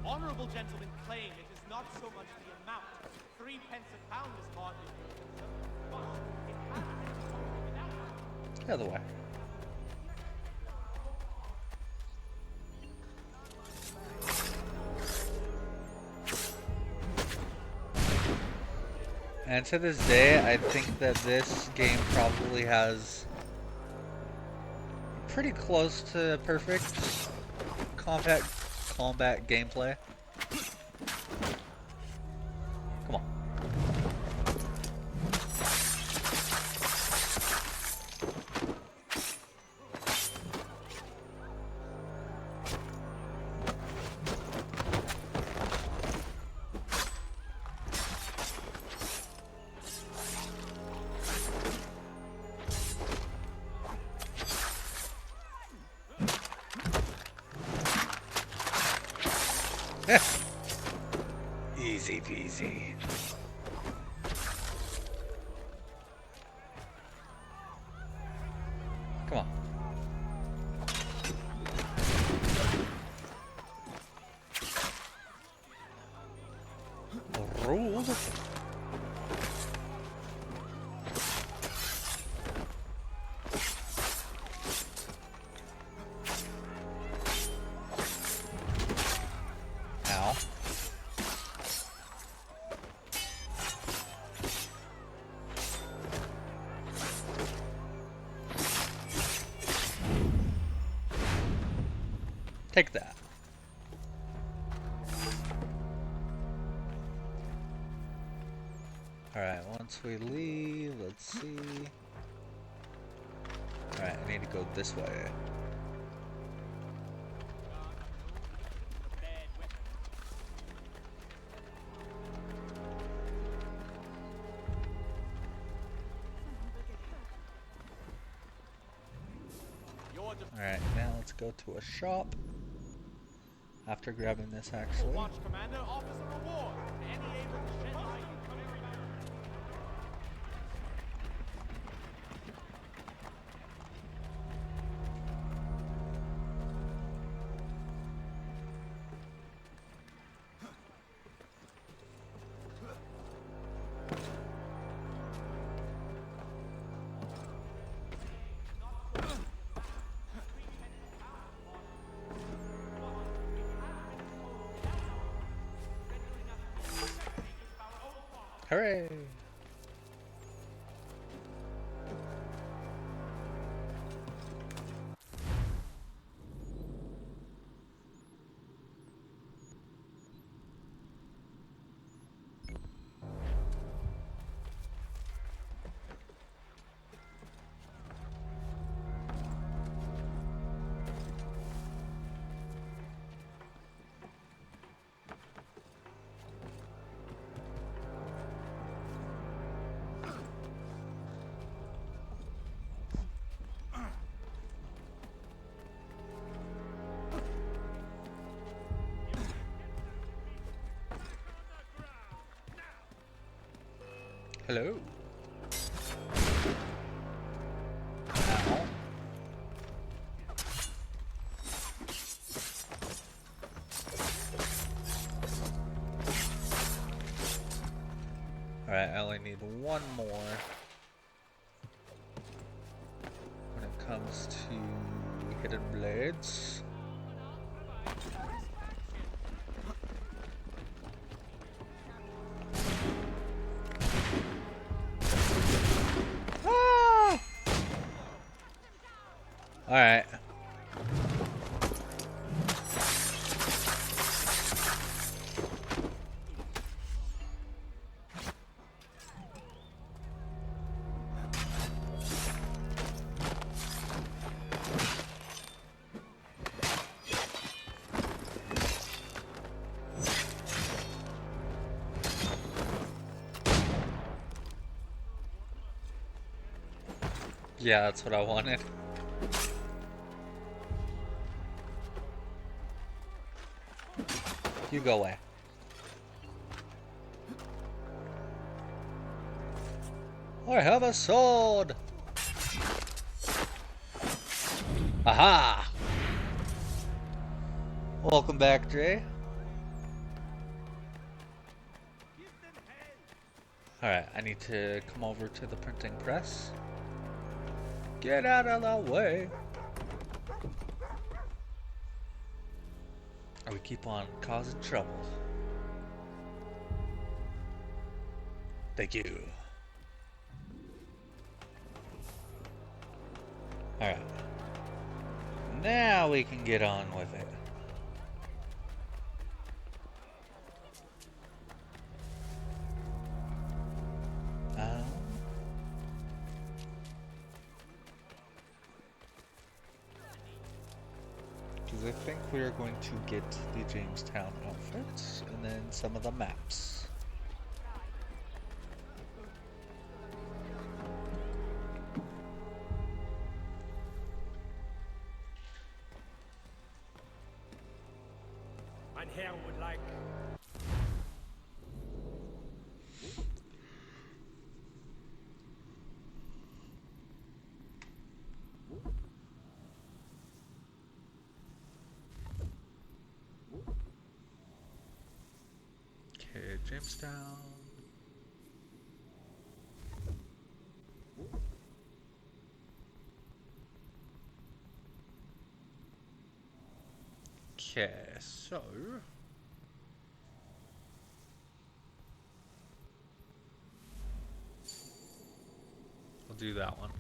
Honorable gentlemen claim it is not so much the amount. 3 pence a pound is hardly but it has been sold without. The other way. And to this day, I think that this game probably has pretty close to perfect combat gameplay. Come on. Easy peasy. Come on. Rude. Ow. Take that. Alright, once we leave, let's see. Alright, I need to go this way. Alright, now let's go to a shop. After grabbing this, actually. Watch Commander offers a reward to any able to shed light. Hooray! Hello. Ow. Alright, I only need one more when it comes to hidden blades. Alright. Yeah, that's what I wanted. You go away. I have a sword! Aha! Welcome back, Dre. Alright, I need to come over to the printing press. Get out of the way! Or we keep on causing trouble. Thank you. Alright. Now we can get on with it. Because I think we are going to get the Jamestown outfits and then some of the maps. Mein Herr would like Okay, Jamestown. Okay, so we'll do that one.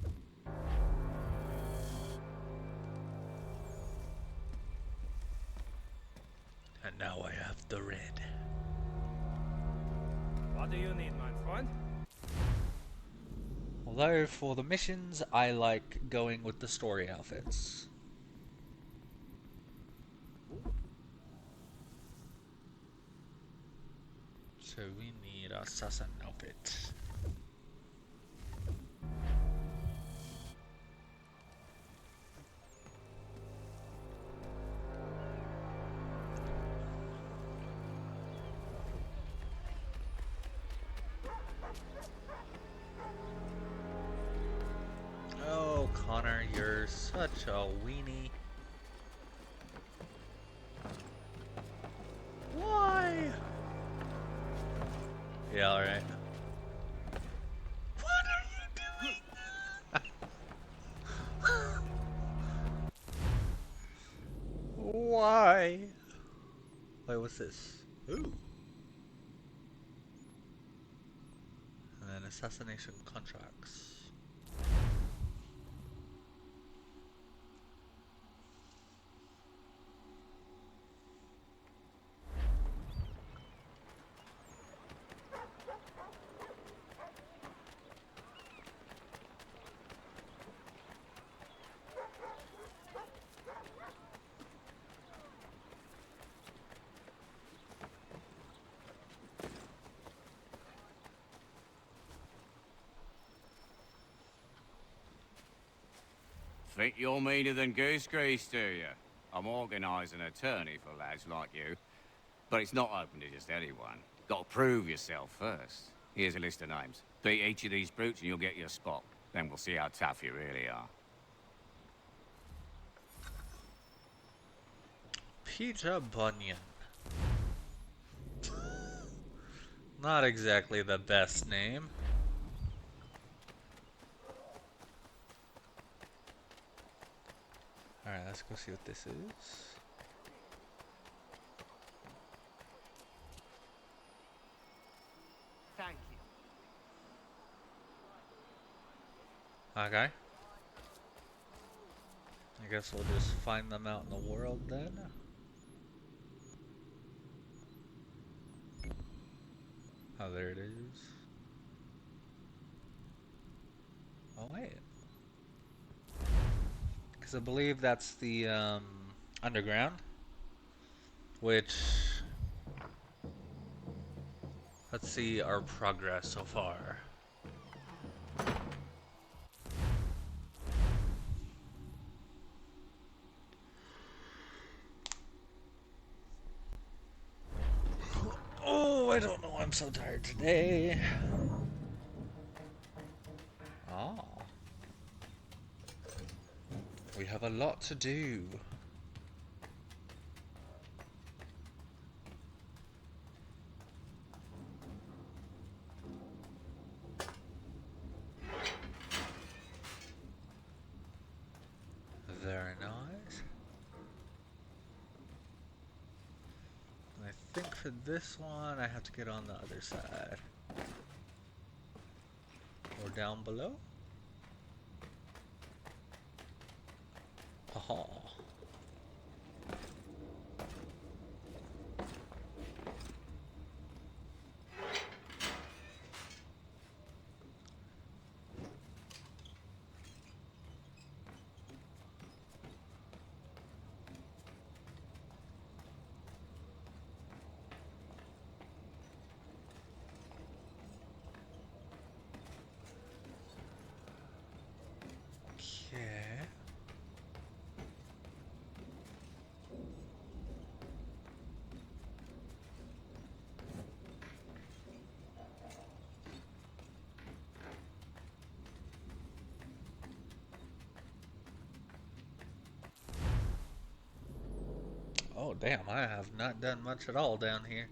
And now I have the red. What do you need, my friend? Although for the missions, I like going with the story outfits. So we need a assassin outfit. Oh, Connor, you're such a weenie. Why? Yeah, alright. What are you doing? Why? Wait, what's this? Ooh. And then assassination contracts. Think you're meaner than goose grease, do you? I'm organising an attorney for lads like you. But it's not open to just anyone. Got to prove yourself first. Here's a list of names. Beat each of these brutes and you'll get your spot. Then we'll see how tough you really are. Peter Bunyan. Not exactly the best name. Alright, let's go see what this is. Thank you. Okay. I guess we'll just find them out in the world then. Oh, there it is. Oh, wait. Because I believe that's the underground, which, let's see our progress so far. Oh, I don't know, I'm so tired today. Ah. We have a lot to do. Very nice. I think for this one, I have to get on the other side. Or down below? Aha. Okay. Oh damn, I have not done much at all down here.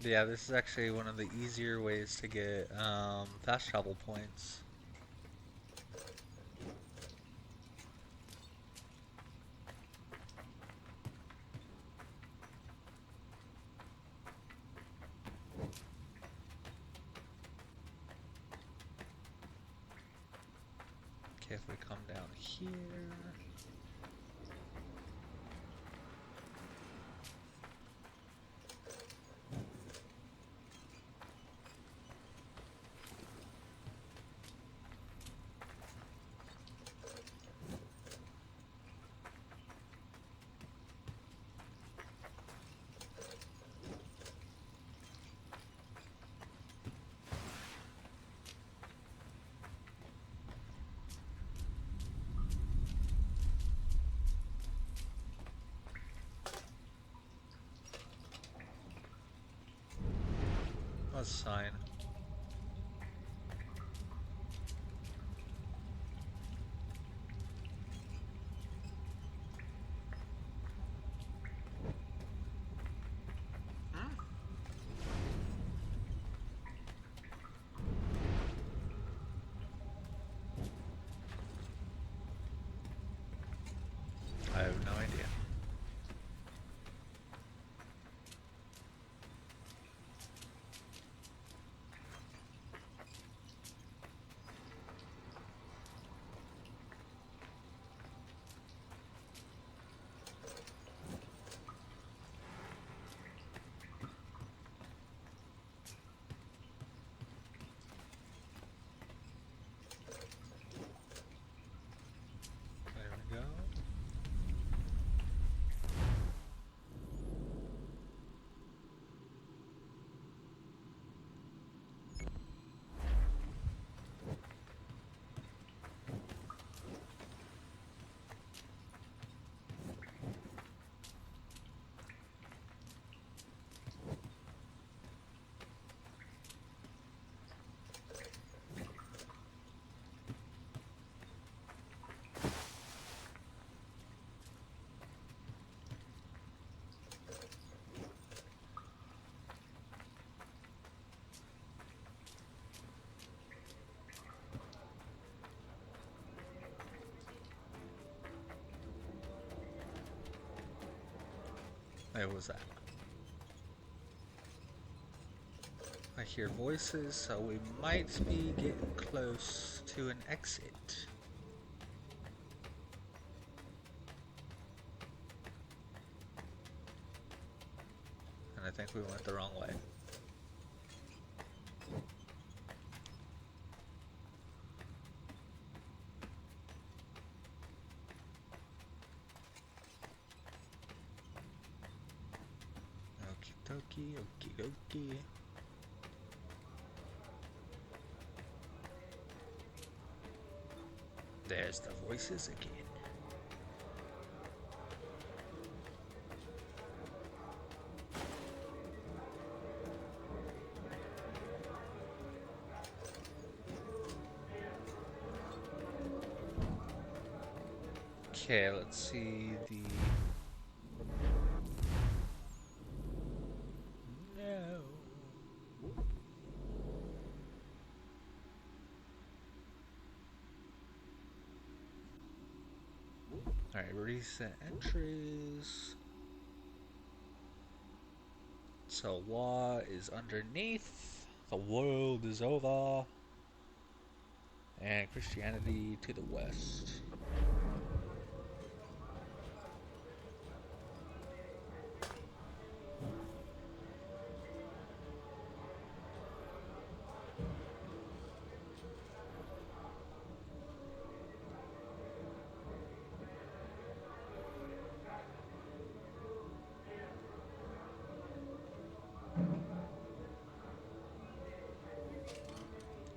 Yeah, this is actually one of the easier ways to get fast travel points. Okay, if we come down here. What's the sign? I have no idea. There we go. There was that. I hear voices, so we might be getting close to an exit. And I think we went the wrong way. Okie dokie, okie dokie. There's the voices again. Okay, let's see the... No. Alright, recent entries. So Wa is underneath. The world is over. And Christianity to the west.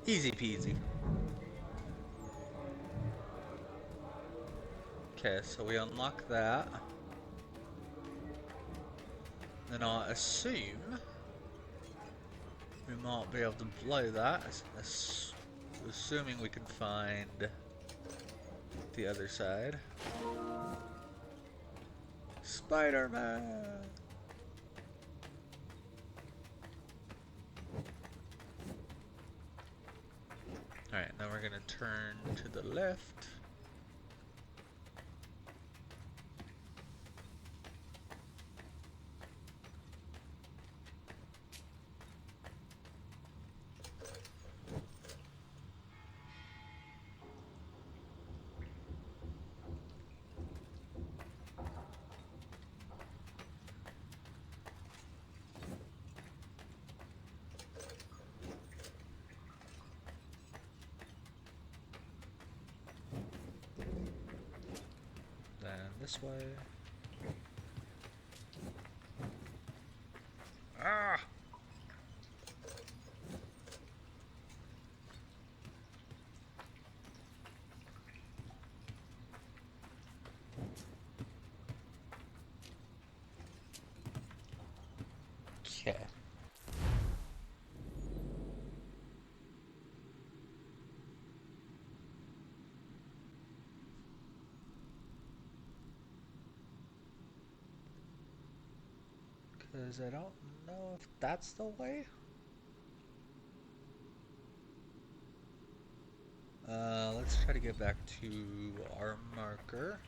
Easy peasy. Okay, so we unlock that. Then I assume we might be able to blow that, assuming we can find the other side. Spider-Man! gonna turn to the left. Then this way. Ah! Okay. Because I don't know if that's the way. Let's try to get back to our marker.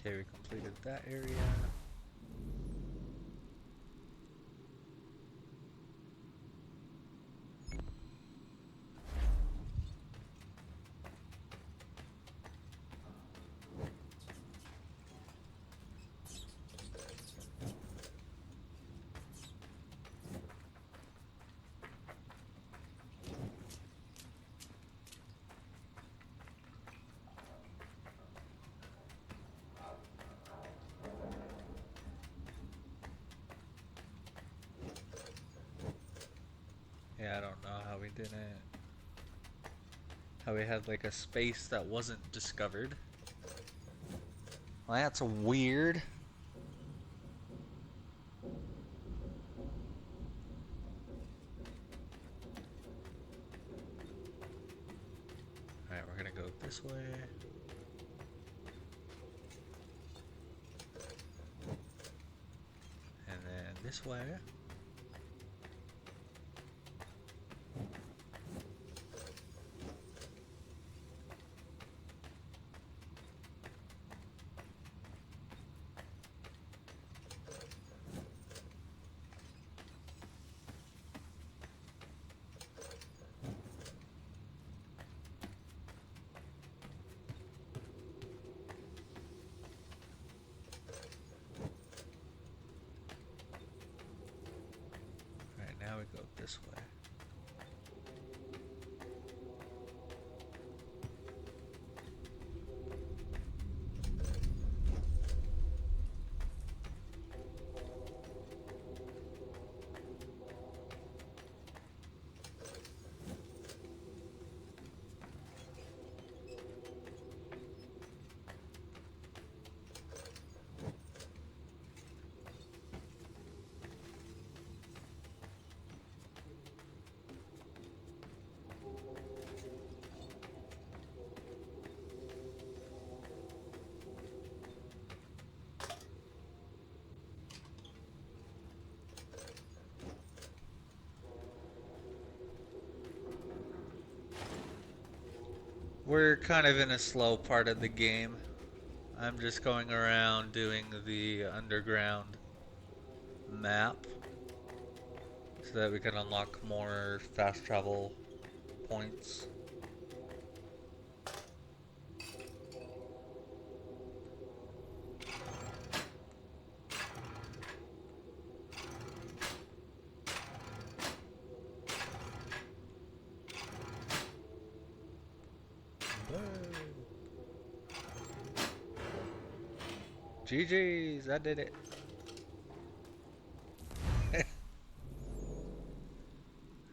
Okay, we completed that area. Yeah, I don't know how we did it. How we had like a space that wasn't discovered. Well, that's weird. Alright, we're gonna go this way. And then this way. Alright, now we go this way. We're kind of in a slow part of the game. I'm just going around doing the underground map so that we can unlock more fast travel points. GG's, I did it.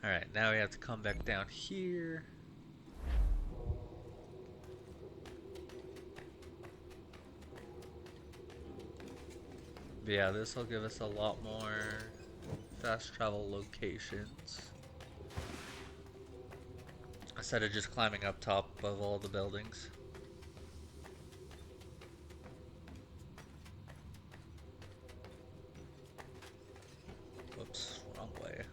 Alright, now we have to come back down here. But yeah, this will give us a lot more fast travel locations. Instead of just climbing up top of all the buildings. Whoops, wrong way.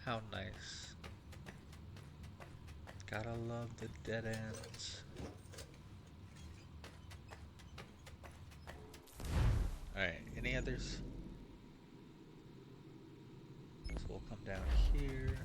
How nice. Gotta love the dead ends. Alright, any others? So we'll come down here.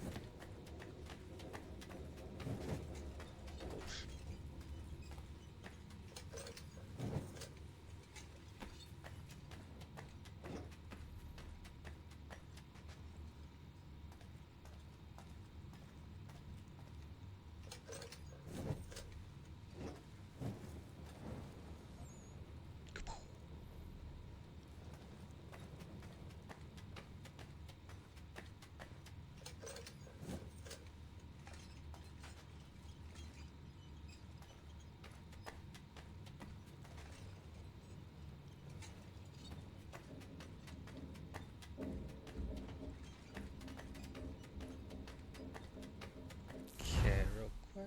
Okay, real quick.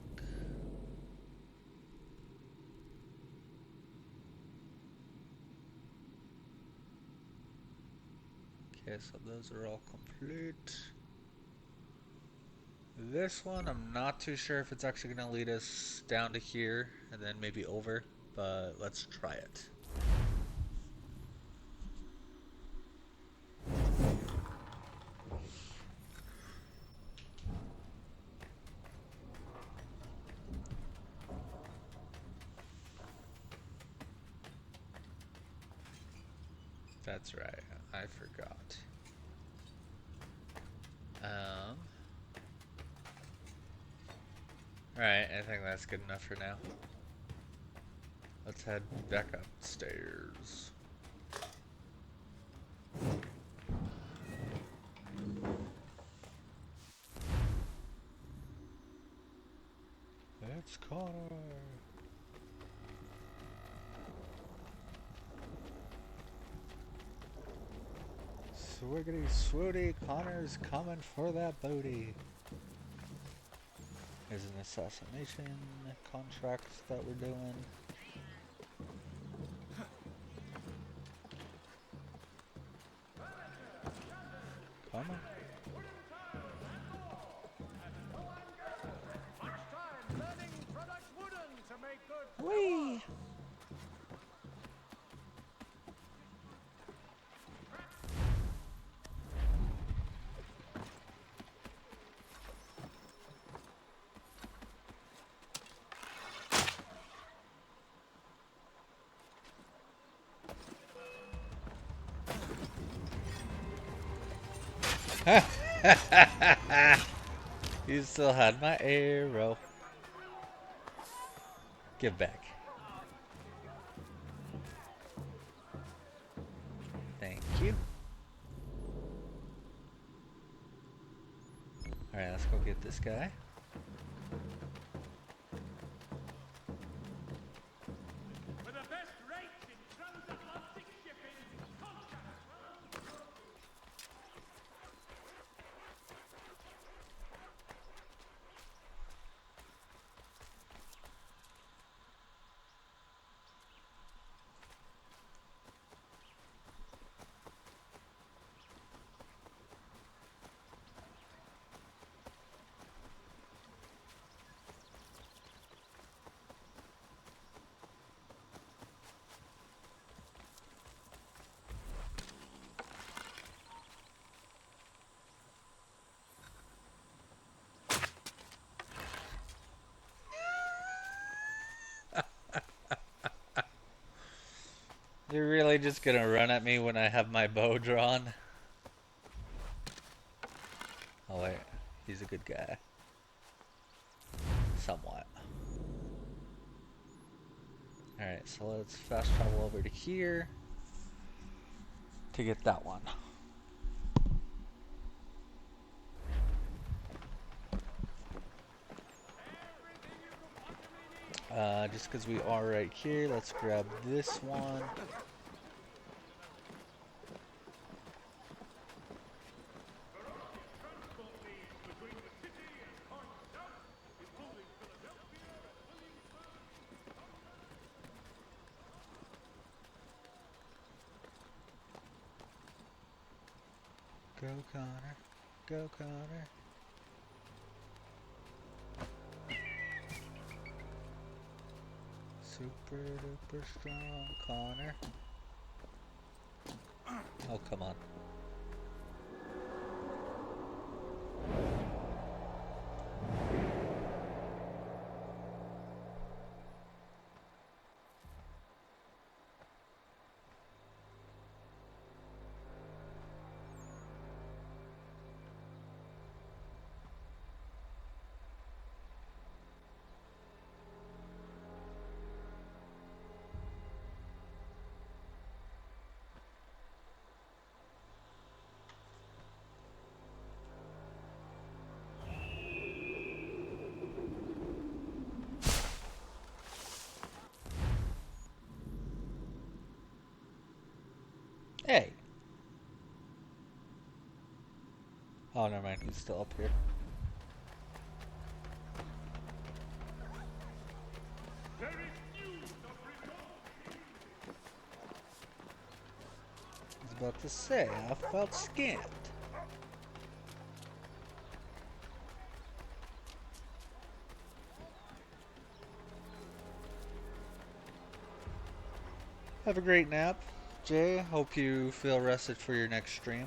Okay, so those are all complete. This one, I'm not too sure if it's actually going to lead us down to here and then maybe over, but let's try it. That's right, I forgot. Alright, I think that's good enough for now. Let's head back upstairs. It's Connor! Swiggity swooty, Connor's coming for that booty. There's an assassination contract that we're doing. Come on. Whee! You still had my arrow. Give back. Thank you. Alright, let's go get this guy. For the best rates in transatlantic shipping, contact. You're really just gonna run at me when I have my bow drawn? Oh wait, he's a good guy. Somewhat. Alright, so let's fast travel over to here to get that one. Just because we are right here, let's grab this one. Go Connor, go Connor. Super duper strong Connor. Oh, come on. Hey! Oh, never mind. He's still up here. I was about to say, I felt scammed. Have a great nap, Jay. Hope you feel rested for your next stream.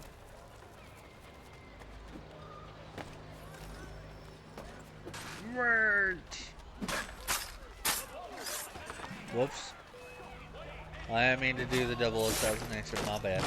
Word. Whoops. I didn't mean to do the double assassination, my bad.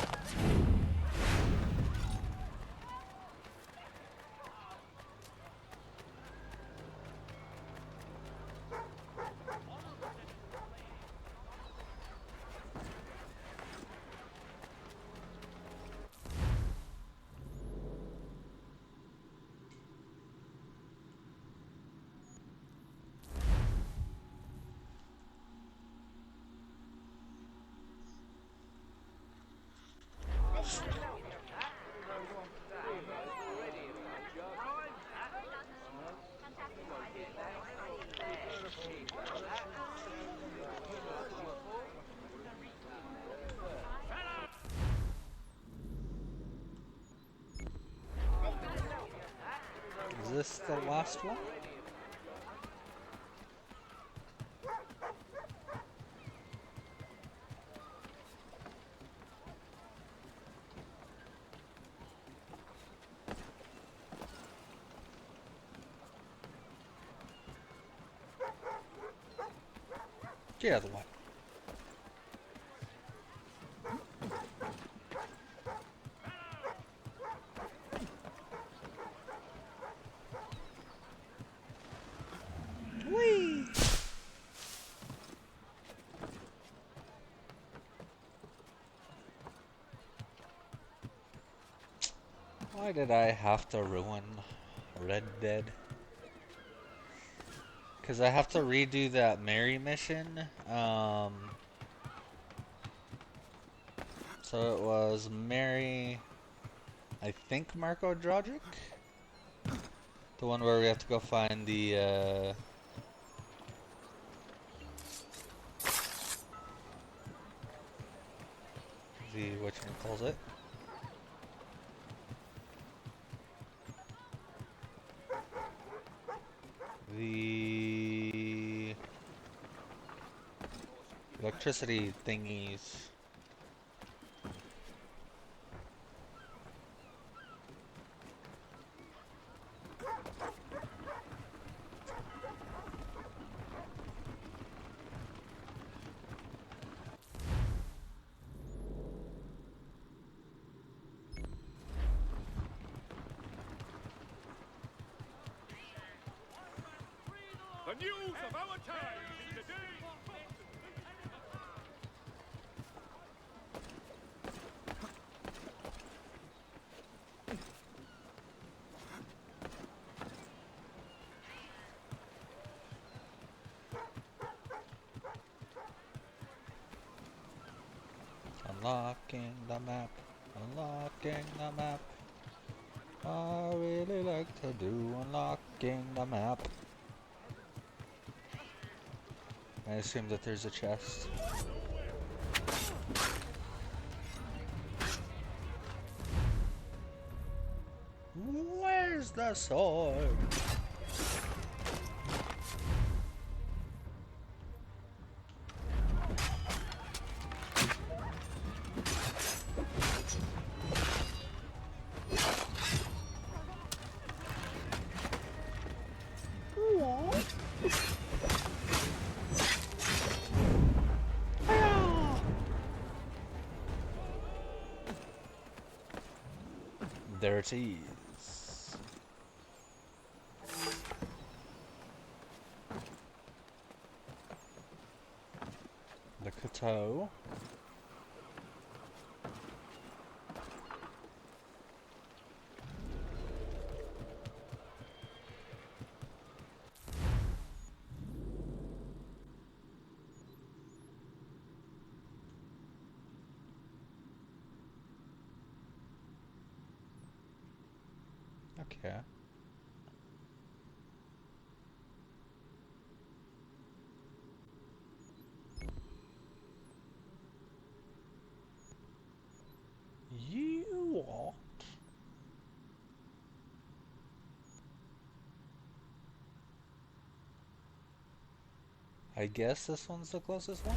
Is this the last one? Yeah, the one. Whee! Why did I have to ruin Red Dead? Because I have to redo that Mary mission. So it was Mary, I think Marco Drogic? The one where we have to go find the, whatchamacallit? The electricity thingies. The news of our time in today's Unlocking the map. Unlocking the map. I really like to do unlocking the map. I assume that there's a chest. Where's the sword? There it is. The Kato. Okay. You what? I guess this one's the closest one?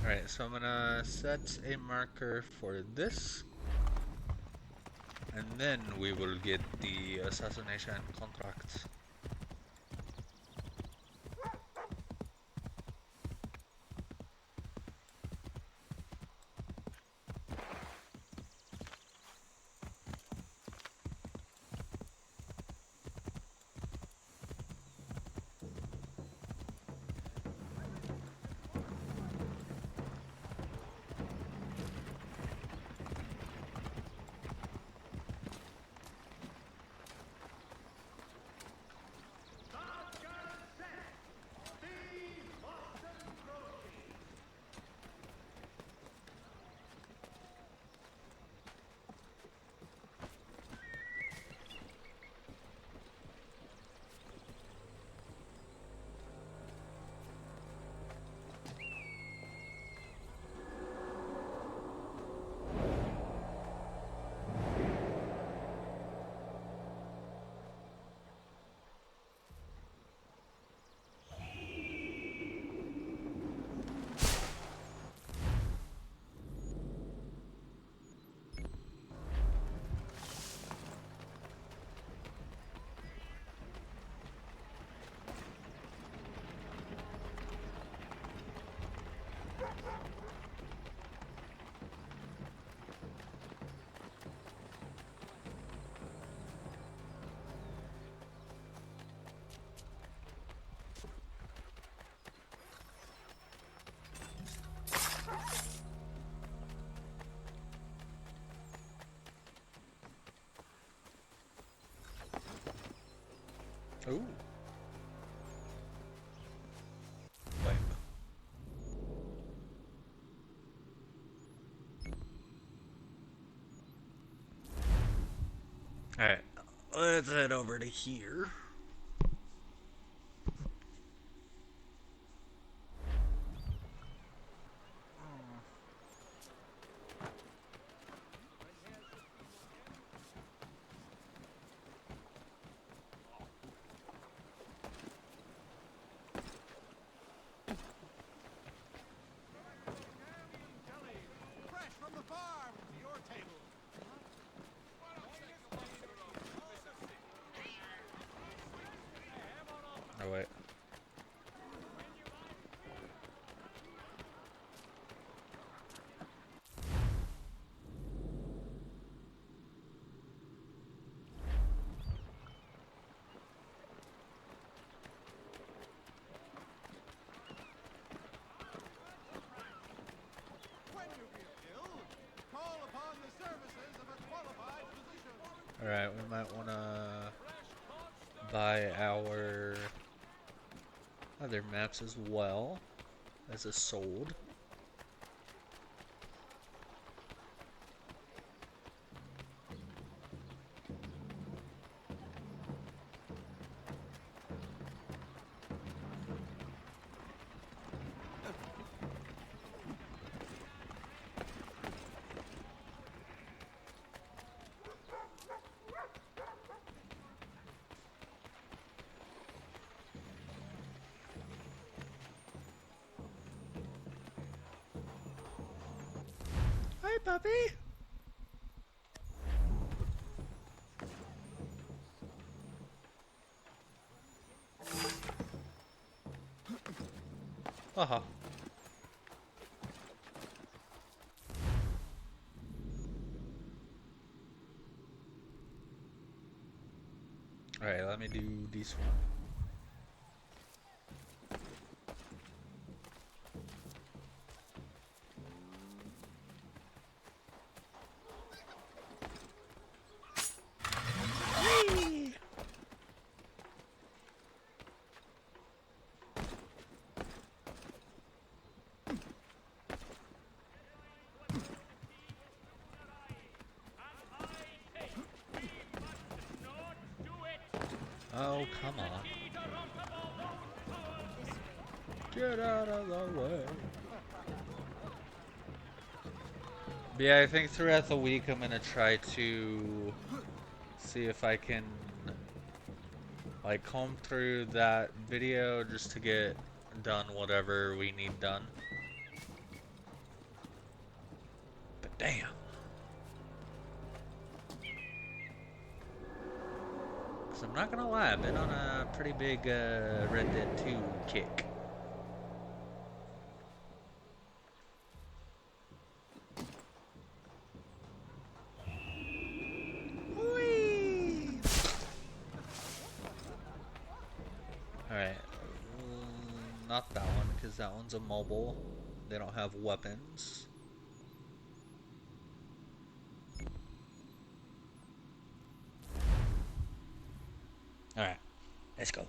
Alright, so I'm gonna set a marker for this, and then we will get the assassination contract. Ooh. Wait. Alright, let's head over to here. Alright, we might want to buy our other maps as well as a sold. Hi, puppy. Haha. Alright, let me do this one. Whee! Oh, come on. Get out of the way. But yeah, I think throughout the week I'm gonna try to see if I can like comb through that video just to get done whatever we need done. But damn. Cause I'm not gonna lie, I've been on a pretty big Red Dead 2 kick. Whee! Alright. Not that one, because that one's a mobile. They don't have weapons. Alright. Let's go.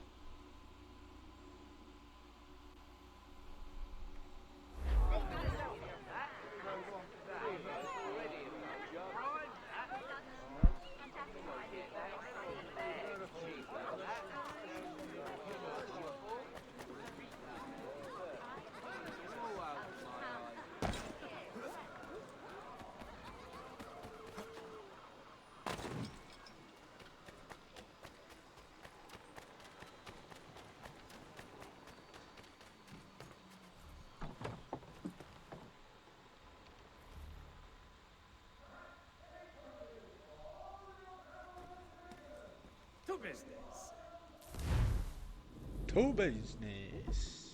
To business. To business.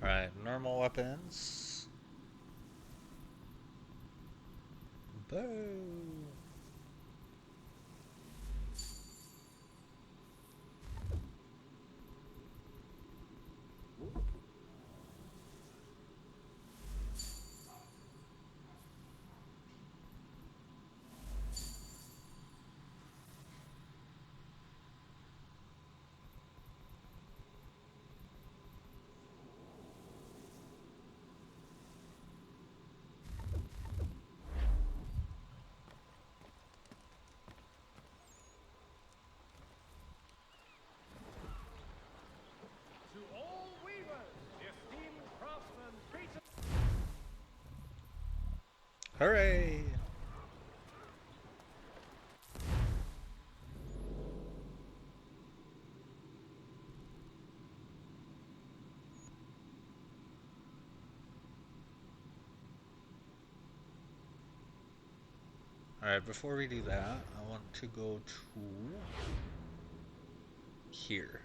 Alright, normal weapons. Bow. To all weavers, esteemed craftsmen, greetings. Hooray! Alright, before we do that, I want to go to here.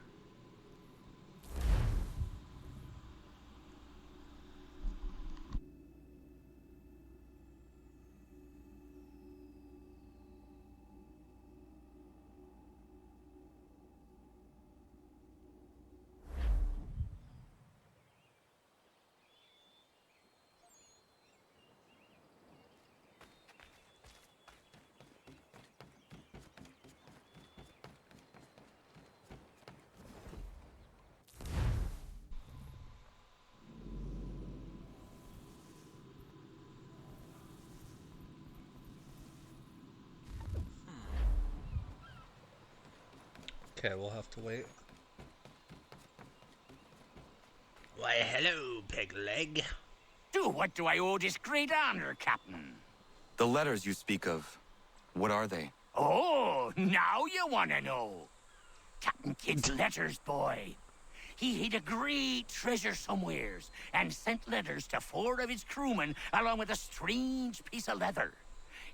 Okay, we'll have to wait. Why, hello, peg leg. To what do I owe this great honor, Captain? The letters you speak of, what are they? Oh, now you want to know. Captain Kidd's letters, boy. He hid a great treasure somewheres and sent letters to 4 of his crewmen along with a strange piece of leather.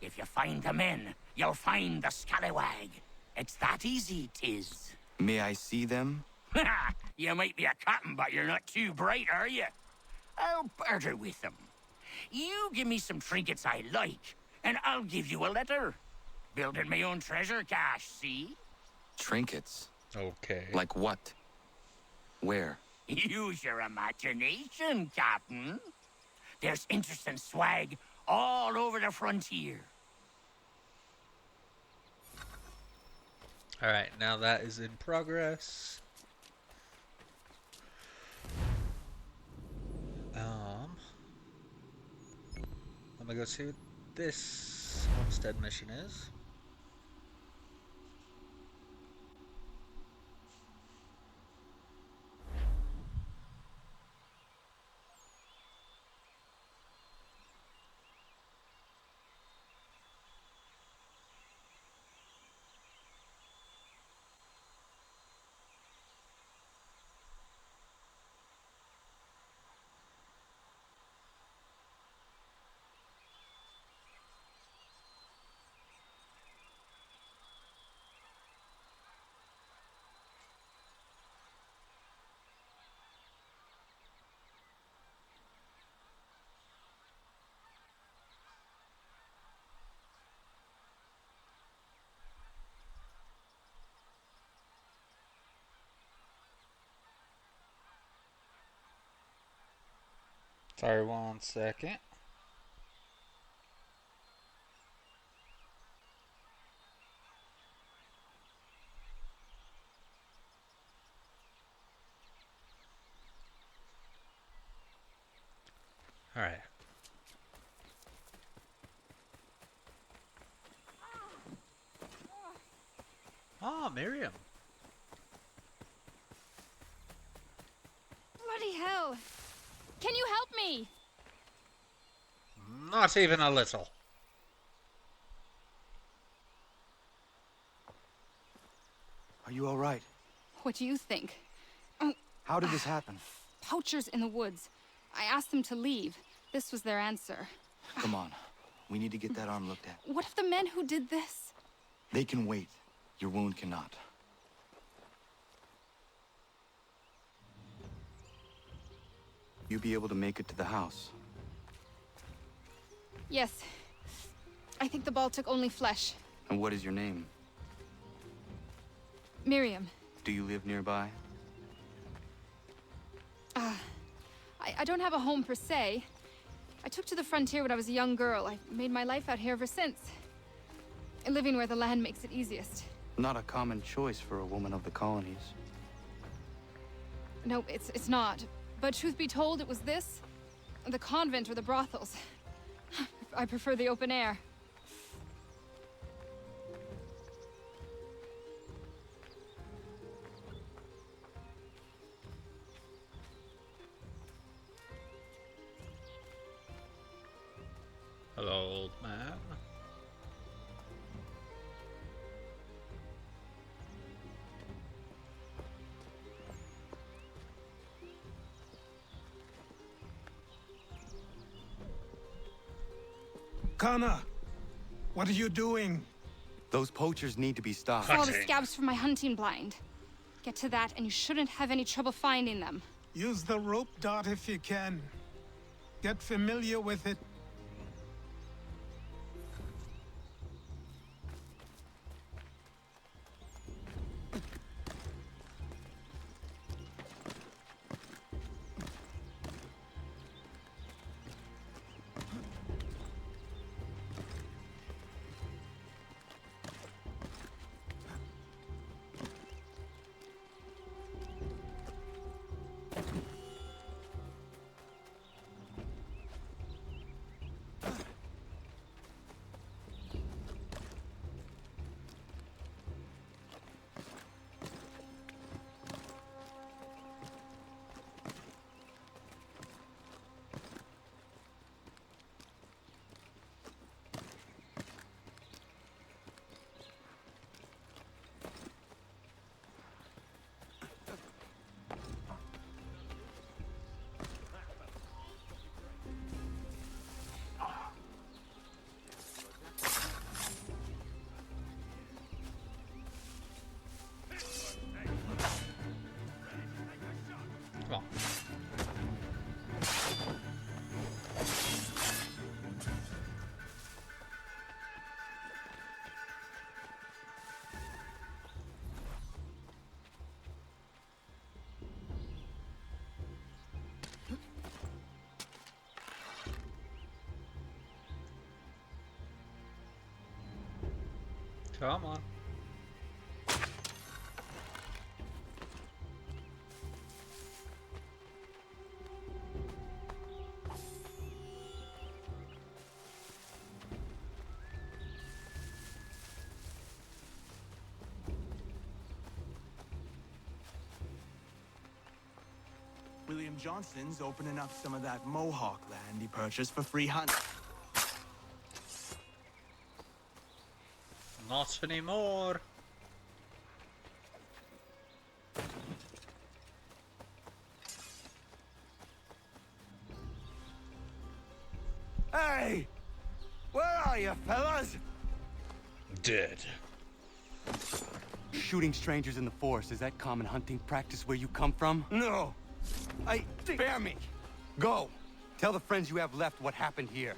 If you find the men, you'll find the scallywag. It's that easy, 'tis. May I see them? You might be a captain, but you're not too bright, are you? I'll barter with them. You give me some trinkets I like, and I'll give you a letter. Building my own treasure cache, see? Trinkets? Okay. Like what? Where? Use your imagination, Captain. There's interesting swag all over the frontier. Alright, now that is in progress. Let me go see what this homestead mission is. Sorry, 1 second. Alright. Ah, Miriam. Bloody hell! Can you help me? Not even a little. Are you all right? What do you think? How did this happen? Poachers in the woods. I asked them to leave. This was their answer. Come on. We need to get that arm looked at. What if the men who did this? They can wait. Your wound cannot. You be able to make it to the house? Yes. I think the ball took only flesh. And what is your name? Miriam. Do you live nearby? I don't have a home per se. I took to the frontier when I was a young girl. I made my life out here ever since. Living where the land makes it easiest. Not a common choice for a woman of the colonies. No, it's not. But truth be told, it was this, the convent or the brothels. I prefer the open air. Hello, old man. Kana, what are you doing? Those poachers need to be stopped. Saw the scabs from my hunting blind. Get to that, and you shouldn't have any trouble finding them. Use the rope dart if you can. Get familiar with it. Come on. William Johnston's opening up some of that Mohawk land he purchased for free hunt. Not anymore. Hey! Where are you, fellas? Dead. Shooting strangers in the forest, is that common hunting practice where you come from? No. Spare me. Go! Tell the friends you have left what happened here.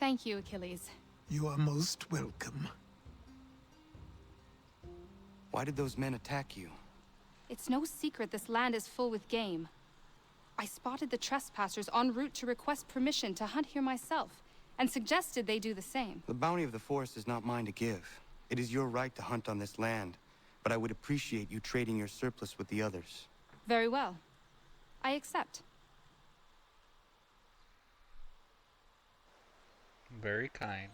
Thank you, Achilles. You are most welcome. Why did those men attack you? It's no secret this land is full with game. I spotted the trespassers en route to request permission to hunt here myself, and suggested they do the same. The bounty of the forest is not mine to give. It is your right to hunt on this land, but I would appreciate you trading your surplus with the others. Very well. I accept. Very kind.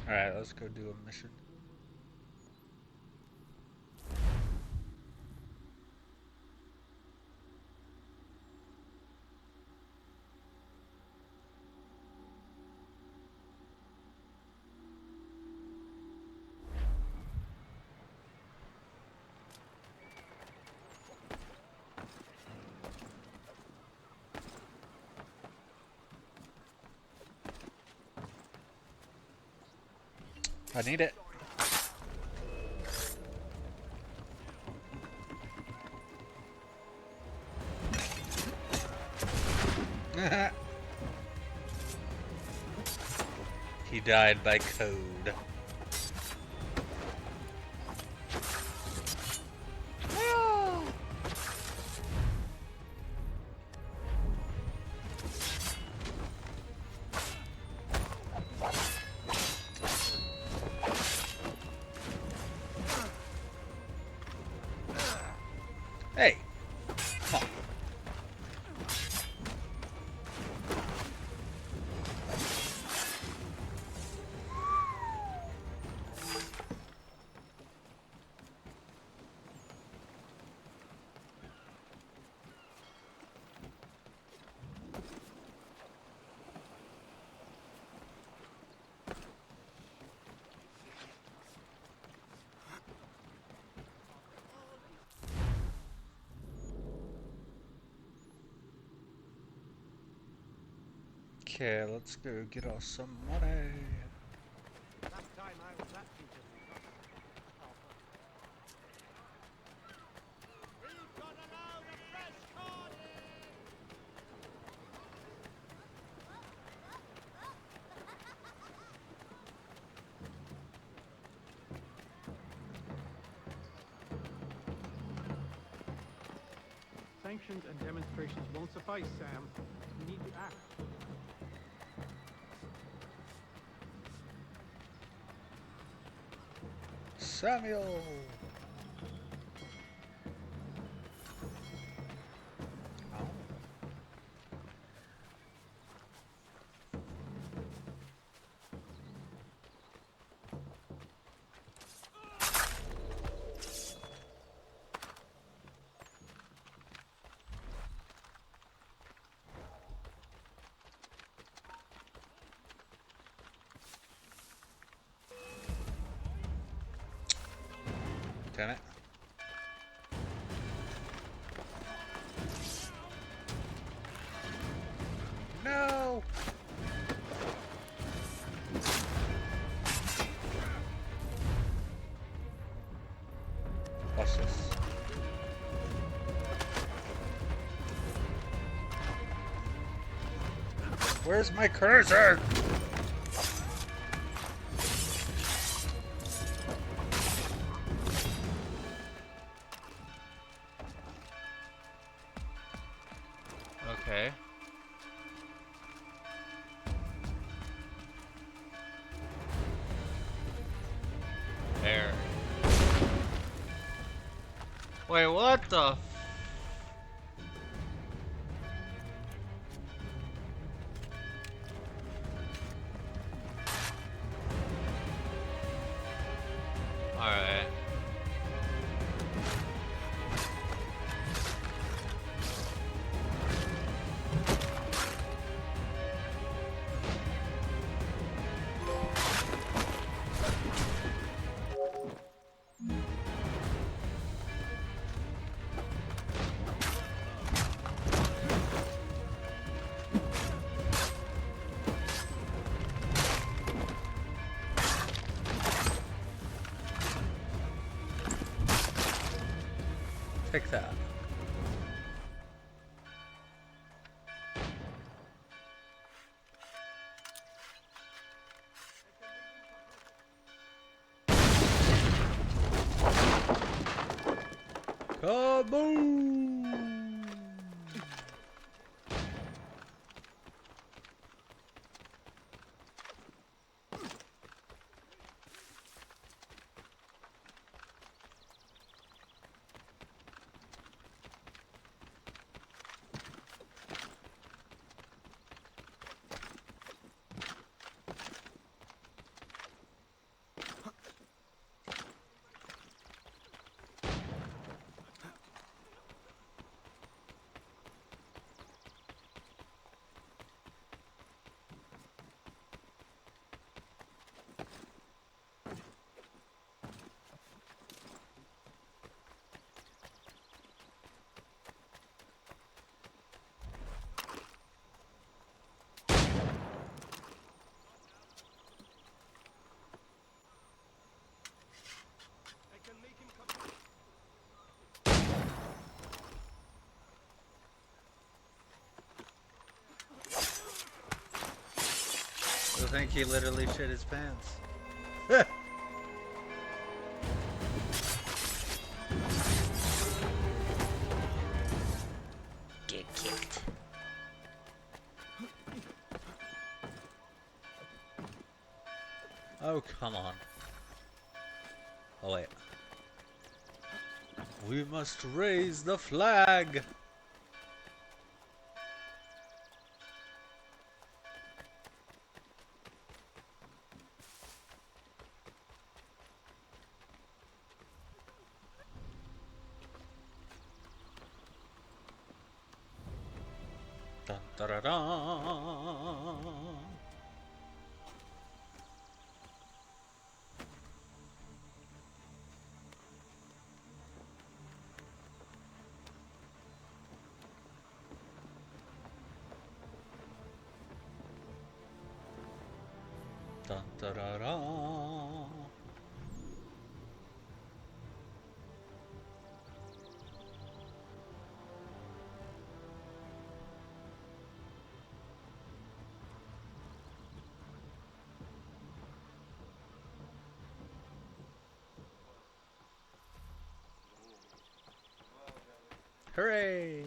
Alright, let's go do a mission. I need it. He died by code. Hey, come on. Okay, let's go get us some money. Last time I was at Peter, we've got a load of fresh corn in! Sanctions and demonstrations won't suffice, Sam. We need to act. Samuel! Oh. Damn it. No! Watch this. Where's my cursor? Okay. There. Wait, what the f- Alright. Take that. Kaboom! I think he literally shit his pants. Get kicked. Oh, come on. Oh, wait. We must raise the flag! Dun, da, da, da. Dun, da, da, da. Hooray!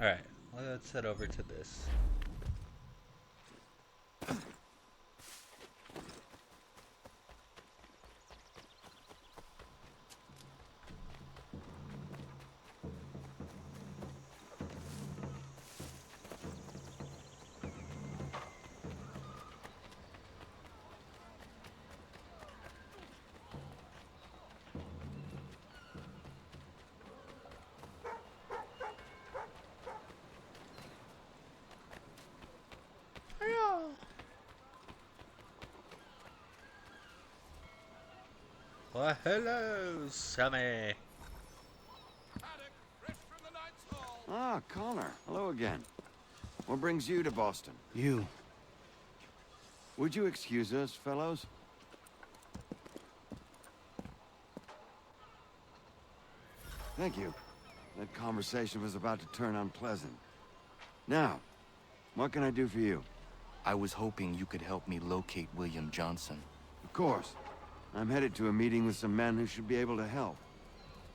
Alright, let's head over to this. Well, hello, Sammy. Ah, Connor. Hello again. What brings you to Boston? You. Would you excuse us, fellows? Thank you. That conversation was about to turn unpleasant. Now, what can I do for you? I was hoping you could help me locate William Johnson. Of course. I'm headed to a meeting with some men who should be able to help.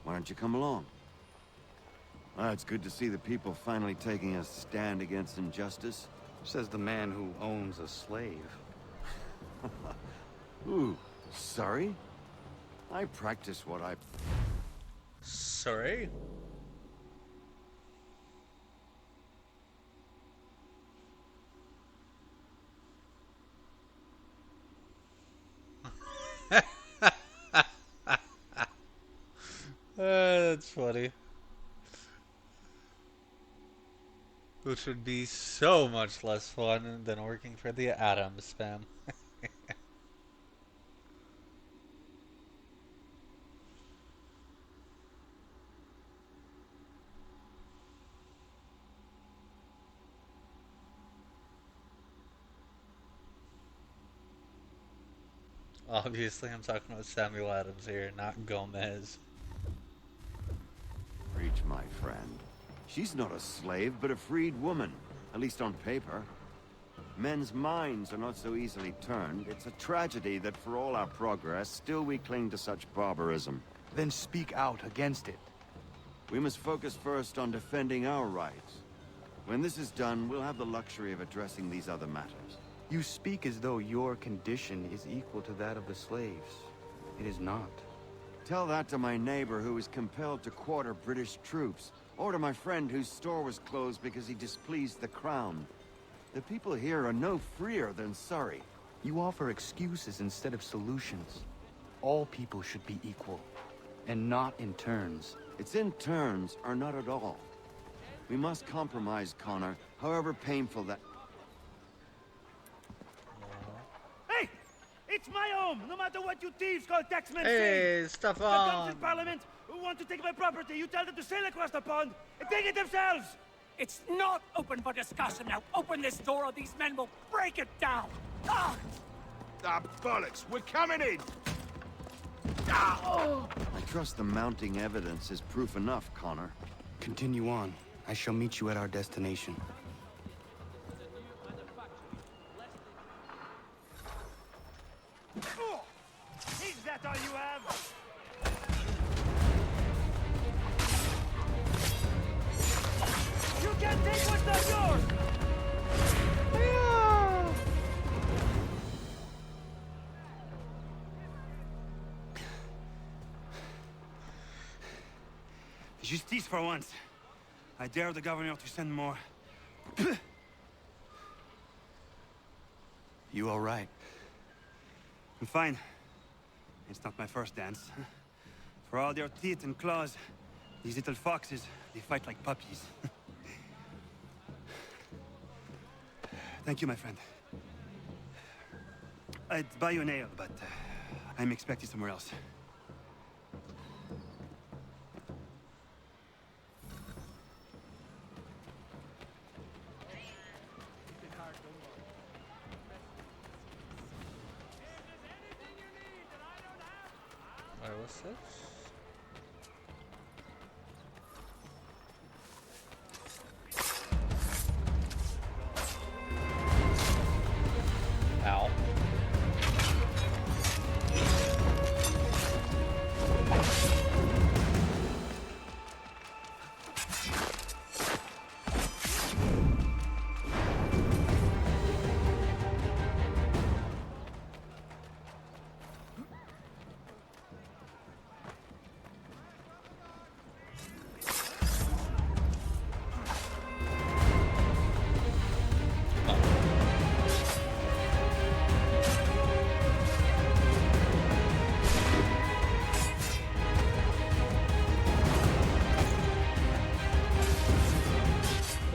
Why don't you come along? Ah, it's good to see the people finally taking a stand against injustice. Says the man who owns a slave. Ooh, sorry? I practice what I... Sorry? That's funny. Which would be so much less fun than working for the Addams spam. Obviously, I'm talking about Samuel Adams here, not Gomez. Preach, my friend. She's not a slave, but a freed woman. At least on paper. Men's minds are not so easily turned. It's a tragedy that for all our progress, still we cling to such barbarism. Then speak out against it. We must focus first on defending our rights. When this is done, we'll have the luxury of addressing these other matters. You speak as though your condition is equal to that of the slaves. It is not. Tell that to my neighbor who was compelled to quarter British troops, or to my friend whose store was closed because he displeased the crown. The people here are no freer than Surrey. You offer excuses instead of solutions. All people should be equal, and not in turns. It's in turns, or not at all. We must compromise, Connor, however painful that... Hey! It's my home, no matter what you thieves called taxmen Hey, say! Stefan! The comes in Parliament who want to take my property, you tell them to sail across the pond and take it themselves! It's not open for discussion now. Open this door or these men will break it down. Ah! Ah, bollocks! We're coming in! Ah! Oh! I trust the mounting evidence is proof enough, Connor. Continue on. I shall meet you at our destination. Oh! Is that all you have? You can't take what's not yours! Justice for once. I dare the governor to send more. You all right? I'm fine. It's not my first dance. For all their teeth and claws, these little foxes, they fight like puppies. Thank you, my friend. I'd buy you an ale, but I'm expecting somewhere else. Alright, what's this? Ow.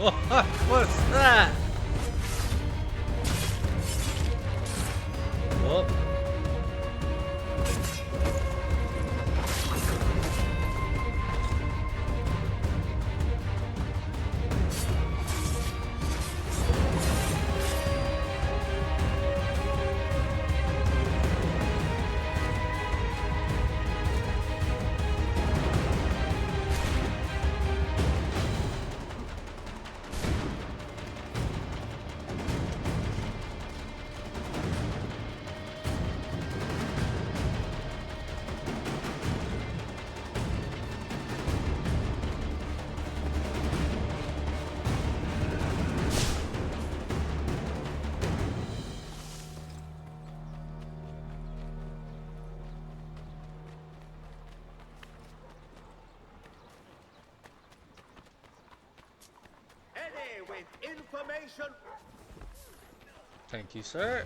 What's that? Whoop. Any with information. Thank you, sir.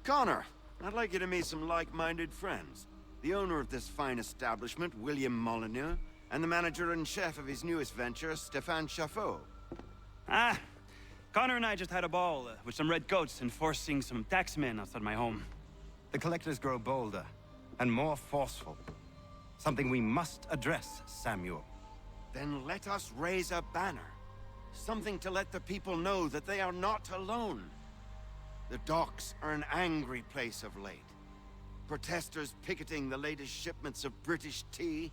Connor, I'd like you to meet some like-minded friends. The owner of this fine establishment, William Molyneux, and the manager and chef of his newest venture, Stéphane Chaffeau. Ah, Connor and I just had a ball with some red coats enforcing some taxmen outside my home. The collectors grow bolder and more forceful. Something we must address, Samuel. Then let us raise a banner. Something to let the people know that they are not alone. The docks are an angry place of late. Protesters picketing the latest shipments of British tea.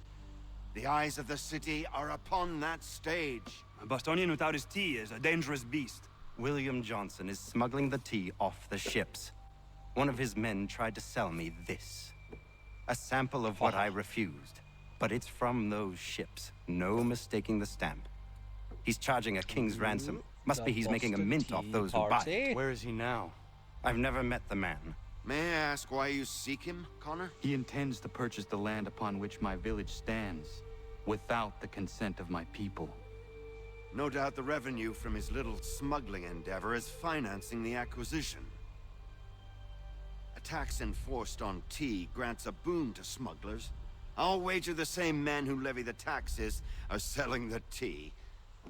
The eyes of the city are upon that stage. A Bostonian without his tea is a dangerous beast. William Johnson is smuggling the tea off the ships. One of his men tried to sell me this. A sample of what I refused. But it's from those ships. No mistaking the stamp. He's charging a king's ransom. Must be he's making a mint off those who buy it. Where is he now? I've never met the man. May I ask why you seek him, Connor? He intends to purchase the land upon which my village stands, without the consent of my people. No doubt the revenue from his little smuggling endeavor is financing the acquisition. A tax enforced on tea grants a boon to smugglers. I'll wager the same men who levy the taxes are selling the tea.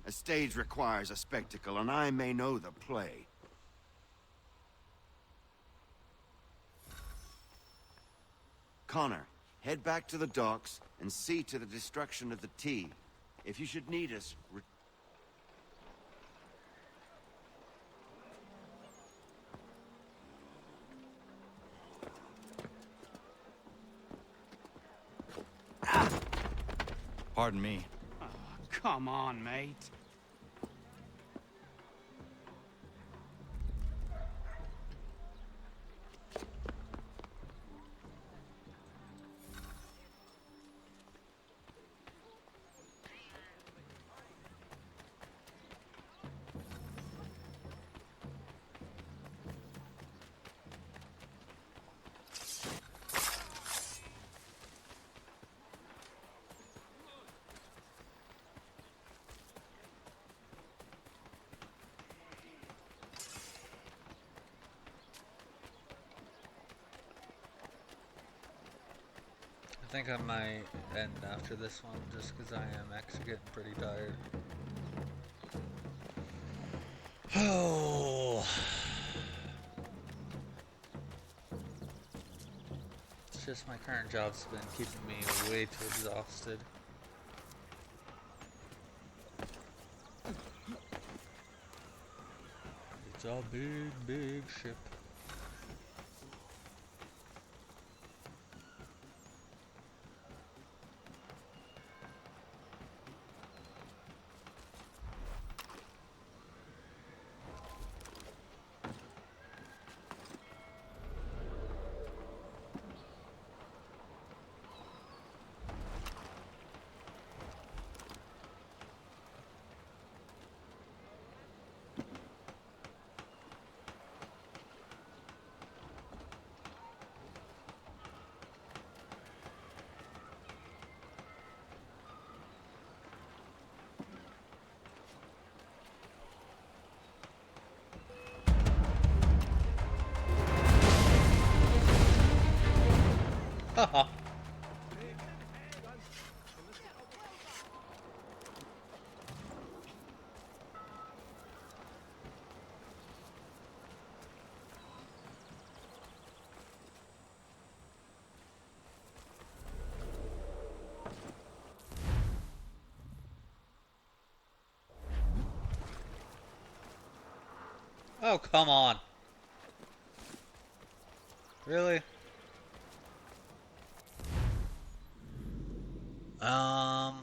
A stage requires a spectacle, and I may know the play. Connor, head back to the docks and see to the destruction of the tea. If you should need us, Pardon me. Oh, come on, mate. I think I might end after this one just because I am actually getting pretty tired. Oh. It's just my current job's been keeping me way too exhausted. It's a big, big ship. Oh, come on. Really? Um...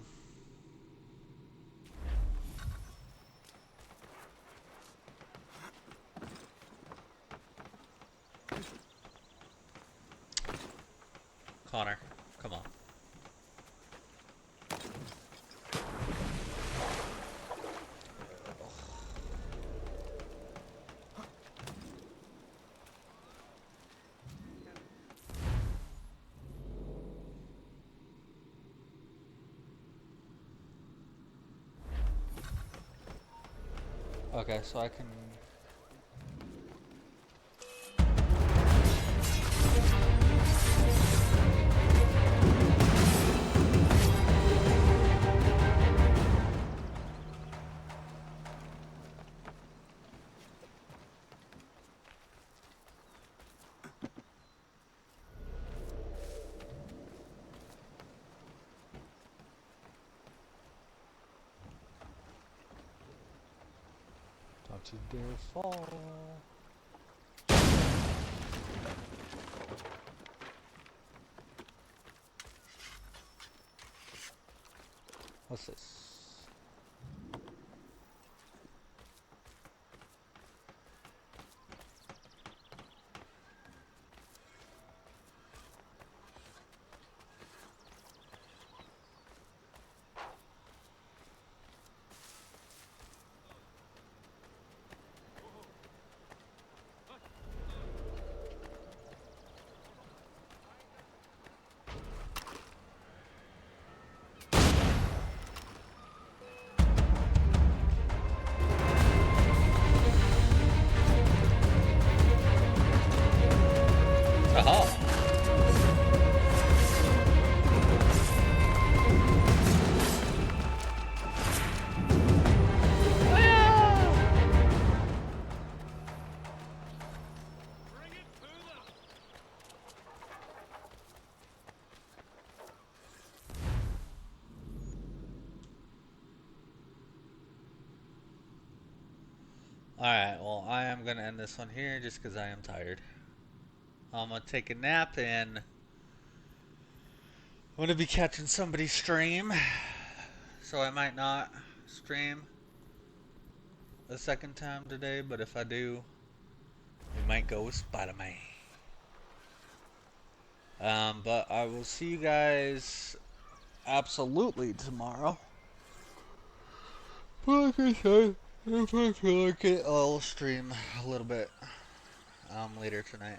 Connor, come on. Okay, so I can... Don't you dare fall. What's this? Aha! Alright, well, I am going to end this one here just because I am tired. I'm going to take a nap and I'm going to be catching somebody's stream. So I might not stream a second time today, but if I do, we might go with Spider-Man. But I will see you guys absolutely tomorrow. But like I said, if I feel like it, I'll stream a little bit later tonight.